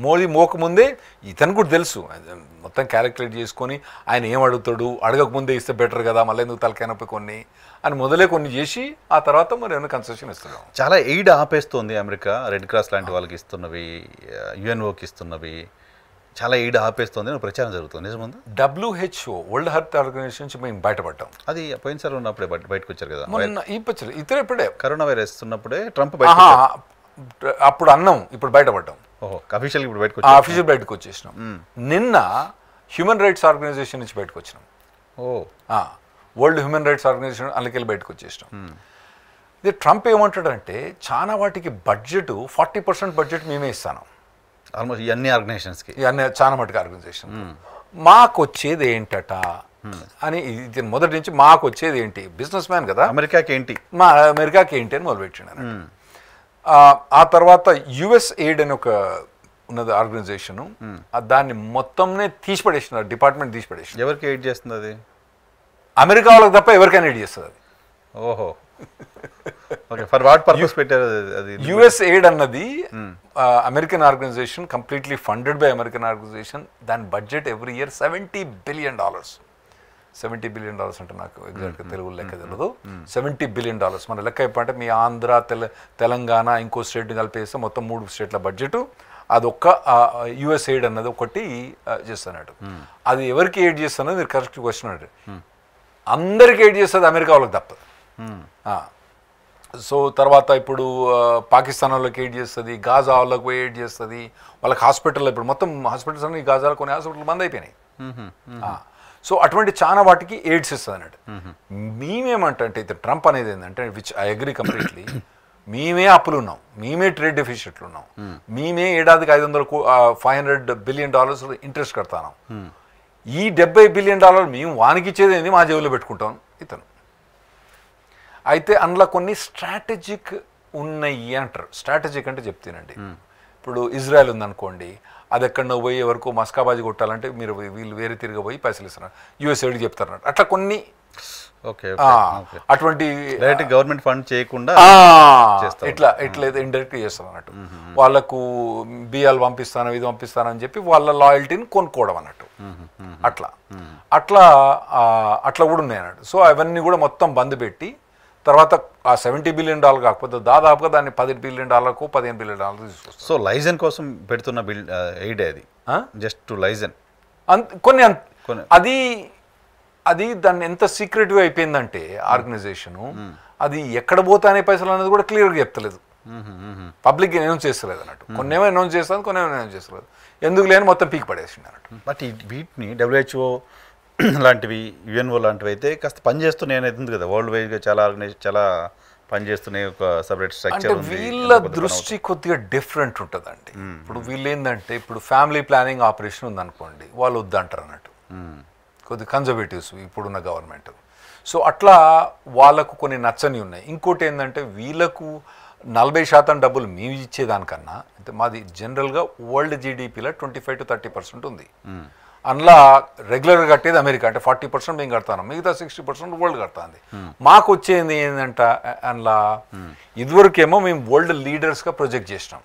మోడీ మోకముందే ఇతను కూడా తెలుసు, మొత్తం క్యాలిక్యులేట్ చేసుకొని ఆయన ఏం అడుగుతాడు, అడగకముందే ఇస్తే బెటర్ కదా, మళ్ళీ ఎందుకు తలకాయనొప్పి కొన్ని అని మొదలే కొన్ని చేసి ఆ తర్వాత మరి ఏమైనా కన్సెషన్ ఇస్తున్నాం. చాలా ఎయిడ్ ఆపేస్తుంది అమెరికా. రెడ్ క్రాస్ లాంటి వాళ్ళకి ఇస్తున్నవి, యుఎన్ఓకి ఇస్తున్నవి చాలా ఎయిడ్ ఆపేస్తుంది అని ప్రచారం జరుగుతుంది. నిజముందా? WHO వరల్డ్ హెల్త్ ఆర్గనైజేషన్ నుంచి మేము బయటపడ్డాం. అది పోయినసారి ఉన్నప్పుడే బయటకు వచ్చారు కదా, మొన్న ఇతర ఇప్పుడే కరోనా వైరస్ ఉన్నప్పుడే ట్రంప్ అప్పుడు అన్నాం, ఇప్పుడు బయటపడ్డాం. ఓహో, అఫీషియల్ ఇప్పుడు అఫీషియల్ బయటకు వచ్చేసినాం. నిన్న హ్యూమన్ రైట్స్ ఆర్గనైజేషన్ నుంచి బయటకు వచ్చినాం. వరల్డ్ హ్యూమన్ రైట్స్ ఆర్గనైజేషన్ అందుకెళ్ళి బయటకు వచ్చేసినాం. ఇది ట్రంప్ ఏమంటాడంటే చాలా వాటికి బడ్జెట్ 40% బడ్జెట్ మేమే ఇస్తాను, ఆల్మోస్ట్ ఈ అన్ని ఆర్గనైజేషన్స్కి, ఇవన్నీ చాలా మటుకు ఆర్గనైజేషన్. మాకు వచ్చేది ఏంటట అని ఇది మొదటి నుంచి మాకు వచ్చేది ఏంటి, బిజినెస్ మ్యాన్ కదా, అమెరికాకి ఏంటి అని మొదలుపెట్టిండు. ఆ తర్వాత USAID అని ఒక ఉన్నది ఆర్గనైజేషను, దాన్ని మొత్తంనే తీసిపడేసినారు, డిపార్ట్మెంట్ తీసిపడేసి. ఎవరికి ఎయిడ్ చేస్తుంది అది? అమెరికా వాళ్ళకి తప్ప ఎవరికైనా ఎయిడ్ చేస్తుంది అది. ఓహో, ఓకే. ఫర్ వాట్ పర్పస్ పెట్టారు అది? USAID అన్నది American organisation, completely funded by American organisation. దాని budget every year $70 billion. $70 billion అంటే నాకు ఎగ్జాక్ట్గా తెలుగు లెక్క తెలియదు. $70 billion మన లెక్క చెప్పంటే మీ ఆంధ్ర, తెలంగాణ, ఇంకో స్టేట్ని కలిపేస్తే మొత్తం 3 స్టేట్ల బడ్జెట్. అదొక్క USAID అన్నది ఒకటి చేస్తున్నట్టు. అది ఎవరికి ఎయిడ్ చేస్తున్నది మీరు కరెక్ట్ క్వశ్చన్ అంటే, అందరికి ఎయిడ్ చేస్తుంది, అమెరికా వాళ్ళకి తప్పదు. సో తర్వాత ఇప్పుడు పాకిస్తాన్ వాళ్ళకి ఎయిడ్ చేస్తుంది, గాజా వాళ్ళకి పోయి ఎయిడ్ చేస్తుంది, వాళ్ళకి హాస్పిటల్, ఇప్పుడు మొత్తం హాస్పిటల్స్ అన్ని గాజాలో కొన్ని హాస్పిటల్ బంద్ అయిపోయినాయి. సో అటువంటి చాలా వాటికి ఎయిడ్స్ ఇస్తుంది అన్నట్టు. మేమేమంటే ఇది ట్రంప్ అనేది ఏంటంటే, విచ్ ఐ అగ్రీ కంప్లీట్లీ, మేమే అప్పులు ఉన్నాం, మేమే ట్రేడ్ డెఫిషిట్లు ఉన్నాం, మేమే ఏడాదికి $500 billion ఇంట్రెస్ట్ కడతాను. ఈ $70 billion మేము వానికి ఇచ్చేది ఏంది, మా జేబులో పెట్టుకుంటాం ఇతను. అయితే అందులో కొన్ని స్ట్రాటజిక్ ఉన్నాయి అంటారు. స్ట్రాటజిక్ అంటే చెప్తానండి, ఇప్పుడు ఇజ్రాయెల్ ఉందనుకోండి, అది ఎక్కడో పోయి ఎవరికో మస్కాబాజీ కొట్టాలంటే మీరు వీళ్ళు వేరే తిరిగి పోయి పైసలు ఇస్తున్నారు, USAID చెప్తారు. అట్లా కొన్ని అటువంటి గవర్నమెంట్ ఫండ్ చేయకుండా ఇట్లా ఇండైరెక్ట్ చేస్తారు అన్నట్టు. వాళ్ళకు బియ్యాలు పంపిస్తాను, ఇది పంపిస్తాను అని చెప్పి వాళ్ళ లాయల్టీని కొనుక్కోవడం అన్నట్టు. అట్లా కూడా ఉన్నాయి అన్నట్టు. సో అవన్నీ కూడా మొత్తం బంద్ పెట్టి తర్వాత ఆ $70 billion కాకపోతే దాదాపుగా దాన్ని $10 billion, $15 billion తీసుకొస్తారు. సో లైజన్ కోసం పెడుతున్న ఎయిడ్ అది, జస్ట్ టు లైజన్ కొన్ని అది దాన్ని ఎంత సీక్రెటివ్ అయిపోయిందంటే ఆర్గనైజేషను, అది ఎక్కడ పోతానే పైసలు అనేది కూడా క్లియర్గా చెప్తలేదు, పబ్లిక్ అనౌన్స్ చేస్తలేదు అన్నట్టు. కొన్ని ఏమో అనౌన్స్ చేస్తాను, కొన్ని ఏమో అనౌన్స్ చేస్తలేదు, ఎందుకు లేని మొత్తం పీక్ పడేసింది అన్నట్టు. బట్ వీటిని WHO లాంటివి, UNO లాంటివి అయితే కాస్త పనిచేస్తున్నాయి అవుతుంది కదా, వరల్డ్ వైడ్గా చాలా పనిచేస్తున్నాయి, ఒక సపరేట్ స్ట్రక్చర్ ఉంది. వీళ్ళ దృష్టి కొద్దిగా డిఫరెంట్ ఉంటుందండి. ఇప్పుడు వీళ్ళు ఏంటంటే, ఇప్పుడు ఫ్యామిలీ ప్లానింగ్ ఆపరేషన్ ఉందనుకోండి, వాళ్ళు వద్దంటారు అన్నట్టు, కొద్దిగా కన్జర్వేటివ్స్ ఇప్పుడున్న గవర్నమెంట్. సో అట్లా వాళ్ళకు కొన్ని నచ్చని ఉన్నాయి. ఇంకోటి ఏంటంటే, వీళ్ళకు 40% డబ్బులు మేము ఇచ్చేదానికన్నా, అంటే మాది జనరల్గా వరల్డ్ GDPలో 25 to 30% ఉంది. అందులో రెగ్యులర్గా కట్టేది అమెరికా, అంటే 40% మేము కడతాను, మిగతా 60% వరల్డ్ కడతాంది. మాకు వచ్చేది ఏంటంటే, అందులో ఇదివరకేమో మేము వరల్డ్ లీడర్స్గా ప్రొజెక్ట్ చేసినాం,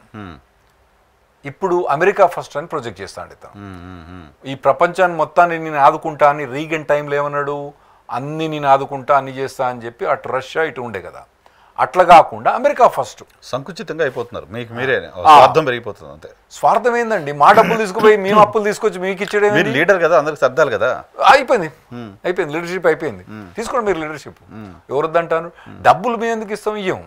ఇప్పుడు అమెరికా ఫస్ట్ అని ప్రొజెక్ట్ చేస్తాను. ఈ ప్రపంచాన్ని మొత్తాన్ని నేను ఆదుకుంటా అని రీగన్ టైంలో ఏమన్నాడు, అన్ని నేను ఆదుకుంటా, అన్ని చేస్తా అని చెప్పి అటు రష్యా ఇటు ఉండే కదా. అట్లా కాకుండా అమెరికా ఫస్ట్. సంకుచితంగా అయిపోతున్నారు, మీకు మీరే స్వార్థం పెరిగిపోతుంది అంతే. స్వార్థం ఏందండి, మా డబ్బులు తీసుకుపోయి మేము అప్పులు తీసుకొచ్చి మీకు ఇచ్చేది, లీడర్ కదా, అందరికి సర్దాలి కదా. అయిపోయింది లీడర్షిప్ అయిపోయింది, తీసుకోండి మీరు లీడర్షిప్. ఎవరొద్దంటాను, డబ్బులు మేము ఎందుకు ఇస్తాం, ఇయ్యం.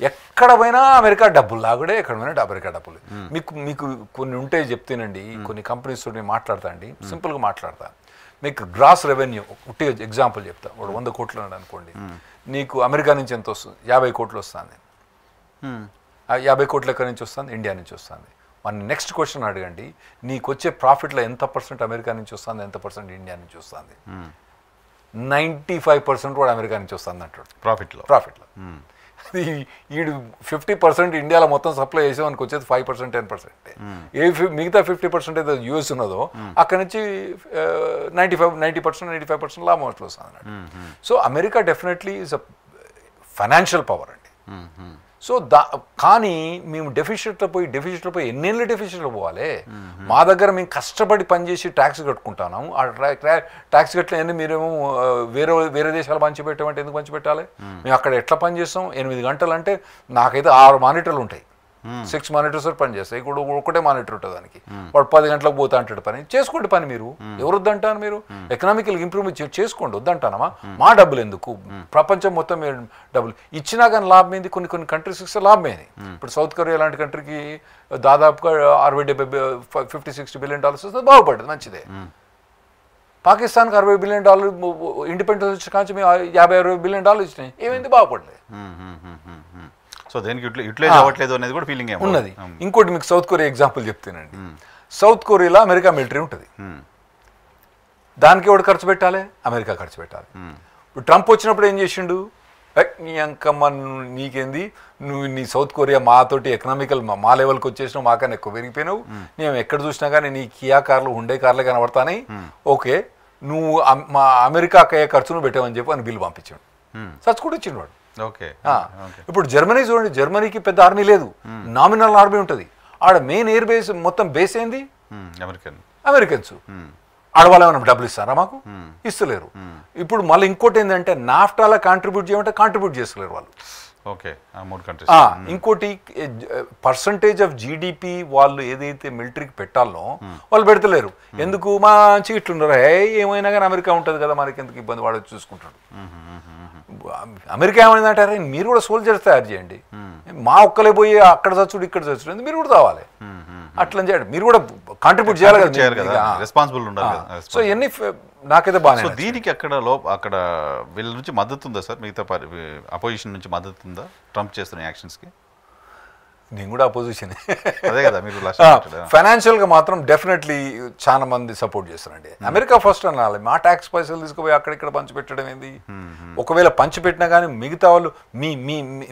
ఎక్కడ పోయినా అమెరికా డబ్బులు లాగుడే, ఎక్కడ పోయినా అమెరికా డబ్బులు. మీకు కొన్ని ఉంటే చెప్తేనండి, కొన్ని కంపెనీస్ తోటి మాట్లాడతా అండి, సింపుల్గా మాట్లాడతా. మీకు గ్రాస్ రెవెన్యూ ఉట్టి ఎగ్జాంపుల్ చెప్తా, వాడు 100 కోట్లు అన్నాడు అనుకోండి, నీకు అమెరికా నుంచి ఎంత వస్తుంది, 50 కోట్లు వస్తుంది. 50 కోట్లు ఎక్కడి నుంచి వస్తుంది, ఇండియా నుంచి వస్తుంది. మన నెక్స్ట్ క్వశ్చన్ అడగండి, నీకు వచ్చే ప్రాఫిట్లో ఎంత % అమెరికా నుంచి వస్తుంది, ఎంత % ఇండియా నుంచి వస్తుంది? 95% కూడా అమెరికా నుంచి వస్తుంది అంటాడు ప్రాఫిట్లో. ఈడు 50% ఇండియాలో మొత్తం సప్లై చేసేవానికి వచ్చేది 5% 10%. మిగతా 50% ఏదో యూఎస్ ఉన్నదో అక్కడ నుంచి 90% లాభం అట్లా వస్తుంది అన్నట్టు. So America definitely is a financial power అండి. సో కానీ మేము డెఫిసిట్లో పోయి ఎన్నేళ్ళు డెఫిసిట్లో పోవాలి? మా దగ్గర మేము కష్టపడి పనిచేసి ట్యాక్స్ కట్టుకుంటున్నాము. ఆ ట్యాక్స్ కట్టలేని మీరేమో వేరే దేశాలు పంచిపెట్టామంటే ఎందుకు పంచిపెట్టాలి? మేము అక్కడ ఎట్లా పని చేస్తాం? 8 గంటలు అంటే నాకైతే 6 మానిటర్లు ఉంటాయి, 6 మానిటర్స్ పని చేస్తాయి. ఇప్పుడు ఒకటే మానిటర్ ఉంటుంది దానికి. వాడు 10 గంటలకు పోతా అంటాడు. పని చేసుకోండి, పని మీరు ఎవరు వద్దంటాను? మీరు ఎకనామికల్ ఇంప్రూవ్మెంట్ చేసుకోండి, వద్దంటానమా? మా డబ్బులు ఎందుకు? ప్రపంచం మొత్తం డబ్బులు ఇచ్చినా కానీ లాభం ఏంది? కొన్ని కంట్రీస్ ఇస్తే లాభమేది. ఇప్పుడు సౌత్ కొరియా లాంటి కంట్రీకి దాదాపుగా $60-50-60 బిలియన్ వస్తే బాగుపడ్డది, మంచిదే. పాకిస్తాన్కి $60 బిలియన్ ఇండిపెండెన్స్ వచ్చి కానీ మేము $50-60 బిలియన్ ఇచ్చినాయి, ఏమైంది? బాగుపడలేదు. సో దేనికి యూటిలైజ్ అవ్వట్లేదు అనేది కూడా ఫీలింగ్ ఉన్నది. ఇంకోటి మీకు సౌత్ కొరియా ఎగ్జాంపుల్ చెప్తానండి. సౌత్ కొరియాలో అమెరికా మిలిటరీ ఉంటుంది. దానికి ఎవడు ఖర్చు పెట్టాలి? అమెరికా ఖర్చు పెట్టాలి. ఇప్పుడు ట్రంప్ వచ్చినప్పుడు ఏం చేసిండు? నీ అంకమ్మ నీకేంది, నువ్వు నీ సౌత్ కొరియా మాతోటి ఎకనామికల్ మా లెవెల్కి వచ్చేసినావు, మాకన్నా ఎక్కువ పెరిగిపోయినావు, నేను ఎక్కడ చూసినా కానీ నీ కియా కార్లు హుండే కార్లే కనబడతాయి, ఓకే నువ్వు మా అమెరికాకి అయ్యే ఖర్చును పెట్టావని చెప్పి అని బిల్లు పంపించాడు. సచ్ కూడా ఇచ్చిండు వాడు. ఇప్పుడు జర్మనీ చూడండి, జర్మనీకి పెద్ద ఆర్మీ లేదు, నామినల్ ఆర్మీ ఉంటుంది. ఆడ మెయిన్ ఎయిర్ బేస్ మొత్తం బేస్ ఏంది? అమెరికన్స్. ఆడవాళ్ళు ఏమైనా డబ్బులు ఇస్తారా? మాకు ఇస్తలేరు. ఇప్పుడు మళ్ళీ ఇంకోటి ఏంటంటే నాఫ్టాలా కాంట్రిబ్యూట్ చేయమంటే కాంట్రిబ్యూట్ చేస్తలేరు వాళ్ళు. ఇంకోటి పర్సంటేజ్ ఆఫ్ జీడిపి వాళ్ళు ఏదైతే మిలిటరీకి పెట్టాలనో వాళ్ళు పెడతలేరు. ఎందుకు? మంచి ఇట్లున్నారు, ఏమైనా కానీ అమెరికా ఉంటుంది కదా, మనకి ఎందుకు ఇబ్బంది, వాడు చూసుకుంటాడు. అమెరికా ఏమైందంటారే, మీరు కూడా సోల్జర్స్ తయారు చేయండి, మా ఒక్కలే పోయి అక్కడ చచ్చుడు ఇక్కడ చచ్చుడు, మీరు కూడా రావాలి, అట్లా చేయండి, మీరు కూడా కాంట్రిబ్యూట్ చేయాలి కదా, రెస్పాన్సిబుల్ ఉండాలి. సో ఇవన్నీ నాకైతే బాగా. దీనికి అక్కడ వీళ్ళ నుంచి మద్దతు ఉందా సార్? మిగతా అపోజిషన్ నుంచి మద్దతు ఉందా ట్రంప్ చేస్తున్న యాక్షన్స్కి? నేను కూడా అపోజిషన్. అదే కదా మీరు ఫైనాన్షియల్గా మాత్రం డెఫినెట్లీ చాలా మంది సపోర్ట్ చేస్తారండి. అమెరికా ఫస్ట్ అనాలి, మా ట్యాక్స్ పైసలు తీసుకుపోయి అక్కడిక్కడ పంచిపెట్టడం ఏంది? ఒకవేళ పంచిపెట్టినా కానీ మిగతా వాళ్ళు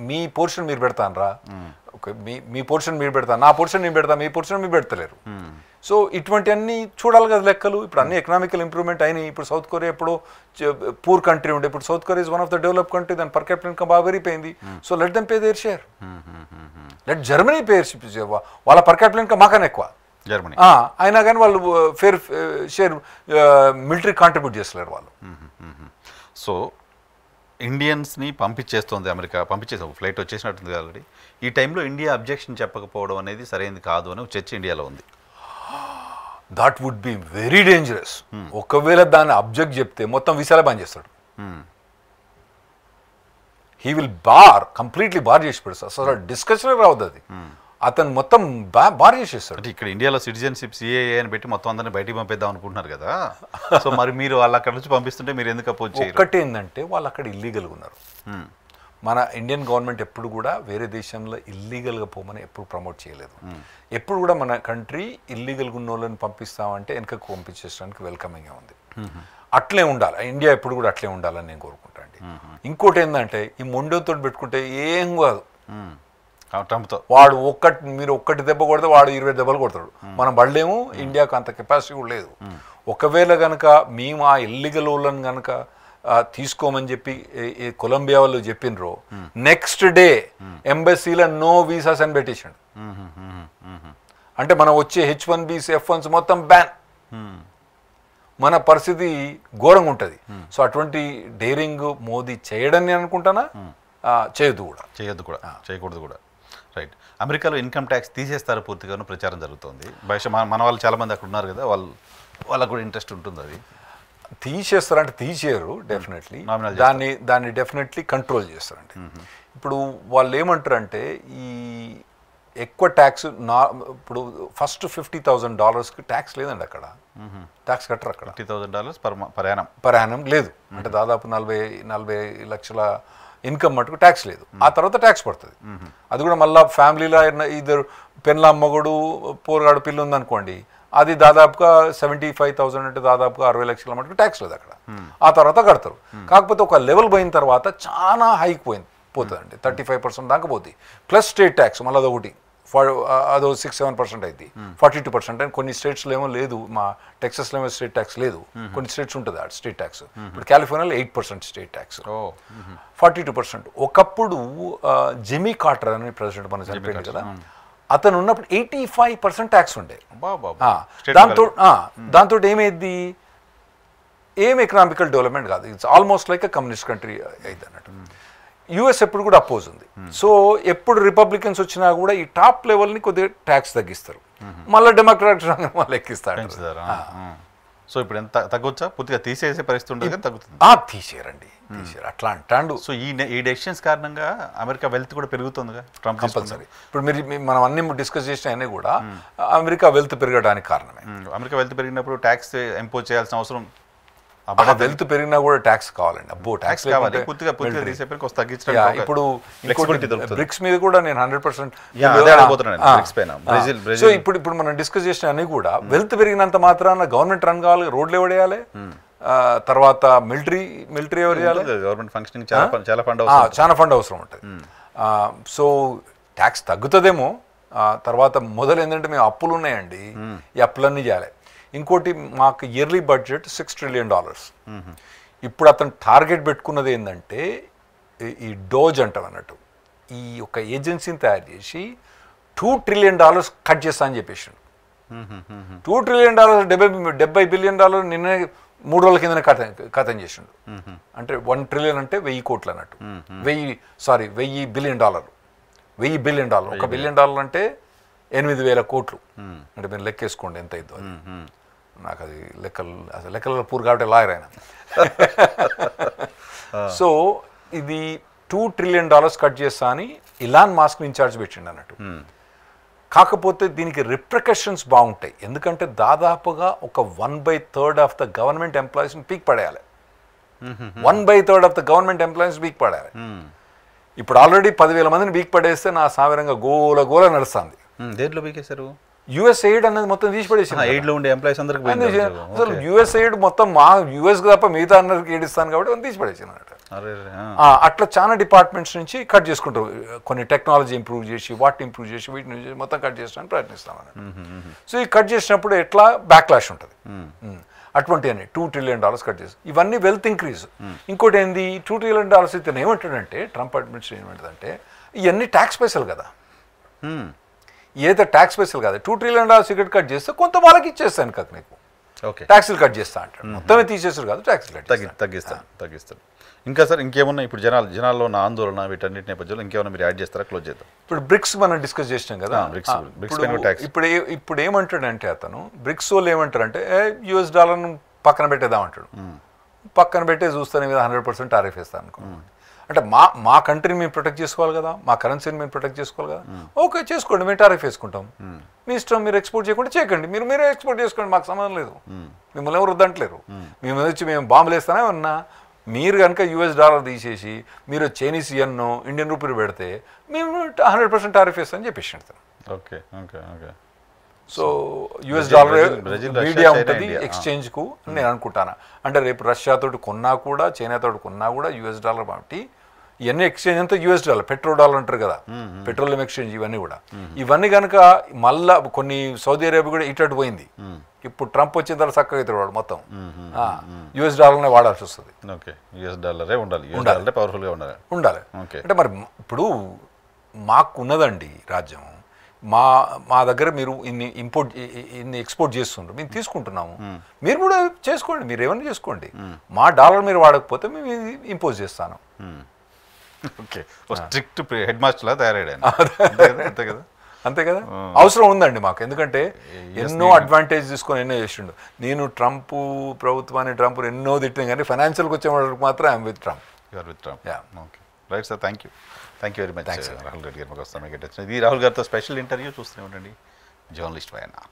మీ పోర్షన్ మీరు పెడతానరా, ఓకే మీ పోర్షన్ మీరు పెడతాను, నా పోర్షన్ నేను పెడతాను, మీ పోర్షన్ మీరు పెడతలేరు. సో ఇటువంటి అన్ని చూడాలి కదా లెక్కలు. ఇప్పుడు అన్ని ఎకనామికల్ ఇంప్రూవ్మెంట్ అయినాయి. ఇప్పుడు సౌత్ కొరియా ఎప్పుడు పూర్ కంట్రీ ఉండే, ఇప్పుడు South Korea is one of the develop country, దాని పర్ క్యాపిటల్ ఇన్కమ్ బాగా పెరిగిపోయింది. So let them pay their share, let Germany pay వాళ్ళ పర్ క్యాపిటల్ ఇన్కమ్ మాకన్నా ఎక్కువ జర్మనీ, అయినా కానీ వాళ్ళు ఫేర్ షేర్ మిలిటరీ కాంట్రిబ్యూట్ చేస్తలేరు వాళ్ళు. సో ఇండియన్స్ని పంపించేస్తుంది అమెరికా, పంపించేసాం, ఫ్లైట్ వచ్చేసినట్టుంది ఆల్రెడీ. ఈ టైంలో ఇండియా అబ్జెక్షన్ చెప్పకపోవడం అనేది సరైనది కాదు అని చర్చ ఇండియాలో ఉంది. That would be very dangerous. ఒకవేళ దాన్ని అబ్జెక్ట్ చెప్తే మొత్తం వీసాలే బంద్ చేస్తాడు. హీ విల్ కంప్లీట్లీ బార్ చేసి పెడతాడు, అసలు డిస్కషన్ రావద్దు అది. అతను మొత్తం బార్ చేసేస్తాడు. అంటే ఇక్కడ ఇండియాలో సిటిజన్షిప్ సిఏఏ అని పెట్టి మొత్తం అందరిని బయటికి పంపిద్దాం అనుకుంటున్నారు కదా. సో మరి మీరు వాళ్ళు అక్కడ నుంచి పంపిస్తుంటే మీరు ఎందుకు అపోజ్ చేయరు? ఒక్కటి ఏంటంటే వాళ్ళు అక్కడ ఇల్లీగల్గా ఉన్నారు. మన ఇండియన్ గవర్నమెంట్ ఎప్పుడు కూడా వేరే దేశంలో ఇల్లీగల్గా పోమని ఎప్పుడు ప్రమోట్ చేయలేదు. ఎప్పుడు కూడా మన కంట్రీ ఇల్లీగల్గా ఉన్న వాళ్ళని పంపిస్తామంటే వెనకకు పంపించేసడానికి వెల్కమింగ్గా ఉంది. అట్లే ఉండాలి, ఇండియా ఎప్పుడు కూడా అట్లే ఉండాలని నేను కోరుకుంటా అండి. ఇంకోటి ఏంటంటే ఈ మొండోతో పెట్టుకుంటే ఏం కాదు, వాడు మీరు ఒక్కటి దెబ్బ కొడితే వాడు 20 దెబ్బలు కొడతాడు. మనం పడలేము, ఇండియాకు అంత కెపాసిటీ కూడా లేదు. ఒకవేళ కనుక మేము ఆ ఇల్లీగల్ వాళ్ళని కనుక తీసుకోమని చెప్పి కొలంబియా వాళ్ళు చెప్పినరో, నెక్స్ట్ డే ఎంబసీలో నో వీసాస్ అని పెట్టేసాడు. అంటే మనం వచ్చే H1Bs F1s మొత్తం బ్యాన్. మన పరిస్థితి ఘోరంగా ఉంటుంది. సో అటువంటి డేరింగ్ మోదీ చేయడం నేను అనుకుంటానా, చేయకూడదు కూడా. రైట్. అమెరికాలో ఇన్కమ్ ట్యాక్స్ తీసేస్తారు పూర్తిగాను ప్రచారం జరుగుతుంది. బహుశా మన వాళ్ళు చాలామంది అక్కడ ఉన్నారు కదా, వాళ్ళకు కూడా ఇంట్రెస్ట్ ఉంటుంది. అది తీసేస్తారంటే తీసేయరు డెఫినెట్లీ, దాన్ని డెఫినెట్లీ కంట్రోల్ చేస్తారండి. ఇప్పుడు వాళ్ళు ఏమంటారంటే ఈ ఎక్కువ ట్యాక్స్ ఇప్పుడు ఫస్ట్ $50,000 ట్యాక్స్ లేదండి అక్కడ, ట్యాక్స్ కట్టరు అక్కడ. $50,000 పర్ యానం లేదు, అంటే దాదాపు 40 లక్షల ఇన్కమ్ మటుకు ట్యాక్స్ లేదు. ఆ తర్వాత ట్యాక్స్ పడుతుంది. అది కూడా మళ్ళీ ఫ్యామిలీలో ఇద్దరు పెళ్ళ మొగుడు పోరగాడు పిల్ల ఉందనుకోండి, అది దాదాపుగా 75,000 అంటే దాదాపుగా 60 లక్షల మటుకు ట్యాక్స్ లేదు అక్కడ. ఆ తర్వాత కడతారు. కాకపోతే ఒక లెవెల్ పోయిన తర్వాత చాలా హైక్ పోతుందండి, 35% దాకా పోతుంది. ప్లస్ స్టేట్ ట్యాక్స్ మళ్ళీ అదొకటి అదో 6-7% అయింది. 42% అని కొన్ని స్టేట్స్లో ఏమో లేదు. మా టెక్సస్లో ఏమో స్టేట్ ట్యాక్స్ లేదు, కొన్ని స్టేట్స్ ఉంటుంది అది స్టేట్ ట్యాక్స్. ఇప్పుడు కాలిఫోర్నియాలో 8% స్టేట్ ట్యాక్స్, 42%. ఒకప్పుడు జిమ్మీ కార్టర్ అని ప్రెసిడెంట్ మన చనిపోయింది కదా, అతను ఉన్నప్పుడు 85% ట్యాక్స్ ఉండే. దాంతో ఏమైంది, ఏం ఎకనామికల్ డెవలప్మెంట్ కాదు. It's almost like communist country అయింది అన్నట్టు. యుఎస్ ఎప్పుడు కూడా అపోజ్ ఉంది. సో ఎప్పుడు రిపబ్లికన్స్ వచ్చినా కూడా ఈ టాప్ లెవెల్ని కొద్దిగా ట్యాక్స్ తగ్గిస్తారు, మళ్ళీ డెమోక్రాట్స్ మళ్ళీ ఎక్కిస్తారు. సో ఇప్పుడు ఎంత తగ్గొచ్చా, పూర్తిగా తీసేసే పరిస్థితి ఉంటుంది, తగ్గుతుంది? తీసేయరండి, అట్లా అంటాడు. సో ఈ డెసిషన్స్ కారణంగా అమెరికా వెల్త్ కూడా పెరుగుతుందిగా ట్రంప్ కంపల్సరీ. ఇప్పుడు మనం అన్ని డిస్కస్ చేసిన అన్నీ కూడా అమెరికా వెల్త్ పెరగడానికి కారణమే. అమెరికా వెల్త్ పెరిగినప్పుడు ట్యాక్స్ ఇంపోజ్ చేయాల్సిన అవసరం, వెల్త్ పెరిగినా కూడా ట్యాక్స్ కావాలండి. అబ్బో ట్యాక్స్ కావాలి, ఇప్పుడు బ్రిక్స్ మీద కూడా నేను 100%. సో ఇప్పుడు మనం డిస్కస్ చేసిన అన్ని కూడా వెల్త్ పెరిగినంత మాత్రాన గవర్నమెంట్ రన్ కావాలి, రోడ్లు ఎవడేయాలి, తర్వాత మిలిటరీ ఎవరు చేయాలి, గవర్నమెంట్ ఫంక్షనింగ్ చాలా ఫండ్ అవసరం ఉంటుంది. సో ట్యాక్స్ తగ్గుతుందేమో. తర్వాత మొదలు ఏంటంటే మేము అప్పులు ఉన్నాయండి, ఈ అప్పులన్నీ చేయాలి. ఇంకోటి మాకు ఇయర్లీ బడ్జెట్ $6 trillion. ఇప్పుడు అతను టార్గెట్ పెట్టుకున్నది ఏంటంటే ఈ డోజ్ అంటాం అన్నట్టు, ఈ యొక్క ఏజెన్సీని తయారు చేసి $2 trillion కట్ చేస్తా అని చెప్పేసాడు. $2 trillion, $70 billion నిన్నే 3 రోజుల కిందనే కథం చేసిండు. అంటే 1 trillion అంటే 1000 కోట్లు అన్నట్టు. 1000 బిలియన్ డాలర్లు, $1 billion. $1 billion అంటే 8,000 కోట్లు. అంటే మీరు లెక్కేసుకోండి ఎంత అయిద్దో. నాకు అది లెక్కలలో పూర్ కాబట్టి లాయర్ అయినా. సో ఇది $2 trillion కట్ చేస్తా అని ఇలాన్ మాస్క్ ఇన్ఛార్జ్ పెట్టిండు అన్నట్టు. కాకపోతే దీనికి రిప్రికషన్స్ బాగుంటాయి, ఎందుకంటే దాదాపుగా ఒక 1/3 ఆఫ్ ద గవర్నమెంట్ ఎంప్లాయీస్ని పీక్ పడేయాలి. 1/3 ఆఫ్ ద గవర్నమెంట్ ఎంప్లాయీస్ పీక్ పడేయాలి. ఇప్పుడు ఆల్రెడీ 10,000 మందిని పీక్ పడేస్తే నా సాధారణంగా గోల నడుస్తుంది. దేంట్లో పీకేశారు? యుఎస్ఎయిడ్ అనేది మొత్తం తీసి పడేసి, అసలు యుఎస్ఎయిడ్ మొత్తం మా యుఎస్ తప్ప మిగతా అందరికి ఏడిస్తాను కాబట్టి తీసి పడేసాను అన్నట్టు. అట్లా చాలా డిపార్ట్మెంట్స్ నుంచి కట్ చేసుకుంటారు. కొన్ని టెక్నాలజీ ఇంప్రూవ్ చేసి, వాటిని ఇంప్రూవ్ చేసి, వీటిని మొత్తం కట్ చేసడానికి ప్రయత్నిస్తాం అన్నట్టు. సో ఈ కట్ చేసినప్పుడు ఎట్లా బ్యాక్లాష్ ఉంటుంది. అటువంటి అని $2 trillion కట్ చేసి, ఇవన్నీ వెల్త్ ఇంక్రీజ్. ఇంకోటి ఏంది, $2 trillion ఇతను ఏమంటాడంటే, ట్రంప్ అడ్మినిస్ట్రేషన్ ఏమంటుందంటే, ఇవన్నీ ట్యాక్స్ పైసలు కదా, ఏదో ట్యాక్స్ పైసలు కాదు, $2 trillion సిగరెట్ కట్ చేస్తే కొంత వాళ్ళకి ఇచ్చేస్తాను కదా నీకు, ట్యాక్స్లు కట్ చేస్తా అంటాడు. మొత్తమే తీసేసారు కాదు, ట్యాక్స్లు తగ్గిస్తాను. ఇంకా సార్ ఇంకేమన్నా ఇప్పుడు జనాల్లో ఉన్న ఆందోళన వీటన్నిటి నేపథ్యంలో ఇంకేమన్నా మీరు యాడ్ చేస్తారా? క్లోజ్ చేద్దాం. ఇప్పుడు బ్రిక్స్ మనం డిస్కస్ చేసినాం కదా, ఇప్పుడు ఏమంటాడంటే అతను, బ్రిక్స్ వాళ్ళు ఏమంటారంటే US డాలర్ను పక్కన పెట్టేద్దామంటాడు. పక్కన పెట్టే చూస్తాను మీద 100% టారిఫ్ వేస్తాను అనుకున్నాను. అంటే మా కంట్రీని మేము ప్రొటెక్ట్ చేసుకోవాలి కదా, మా కరెన్సీని మేము ప్రొటెక్ట్ చేసుకోవాలి కదా. ఓకే చేసుకోండి, మేము టారిఫ్ వేసుకుంటాం, మీ ఇష్టం, మీరు ఎక్స్పోర్ట్ చేయకుండా చేయకండి, మీరే ఎక్స్పోర్ట్ చేసుకోండి, మాకు సంబంధం లేదు, మిమ్మల్ని ఎవరు వద్దంటలేరు. మేము వచ్చి మేము బాంబులు వేస్తానే ఉన్నా, మీరు కనుక US డాలర్ తీసేసి మీరు చైనీస్ యెన్నో ఇండియన్ రూపీ పెడితే మేము 100% టారిఫ్ వేస్తామని చెప్పేసి. Okay okay okay. So US dollar media ఉంటుంది ఎక్స్చేంజ్కు నేను అనుకుంటాను. అంటే రేపు రష్యాతోటి కొన్నా కూడా, చైనాతోటి కొన్నా కూడా US డాలర్ కాబట్టి ఇవన్నీ ఎక్స్చేంజ్ అంతా US డాలర్, పెట్రోల్ డాలర్ అంటారు కదా, పెట్రోలియం ఎక్స్చేంజ్, ఇవన్నీ కూడా. ఇవన్నీ కనుక మళ్ళా కొన్ని సౌదీ అరేబియా కూడా ఇటు పోయింది. ఇప్పుడు ట్రంప్ వచ్చిన తర్వాత చక్కగా అవుతాడు వాడు, మొత్తం US డాలర్నే వాడాల్సి వస్తుంది. ఓకే, US డాలరే ఉండాలి, పవర్ఫుల్గా ఉండాలి. అంటే మరి ఇప్పుడు మాకు ఉన్నదండి రాజ్యం, మా దగ్గర మీరు ఇన్ని ఎక్స్పోర్ట్ చేస్తుండ్రు, మేము తీసుకుంటున్నాము, మీరు కూడా చేసుకోండి, మీరు ఏమైనా చేసుకోండి, మా డాలర్ మీరు వాడకపోతే మేము ఇంపోజ్ చేస్తాను. ఓకే, స్ట్రిక్ట్ హెడ్ మాస్టర్ లా తయారయ్యాడు. అంతే కదా, అవసరం ఉందండి మాకు, ఎందుకంటే ఎన్నో అడ్వాంటేజ్ తీసుకొని ఎన్నో చేసిండు. నేను ట్రంప్ ప్రభుత్వాన్ని ట్రంప్ ఎన్నో తిట్టిన కానీ ఫైనాన్షియల్కి వచ్చే వాళ్ళకి మాత్రం I'm with Trump. Okay, right sir, thank you very much. Rahul Reddy గారు మాకు వస్తాను. ఇది రాహుల్ గారితో స్పెషల్ ఇంటర్వ్యూ చూస్తూనే ఉండండి. Journalist YNR.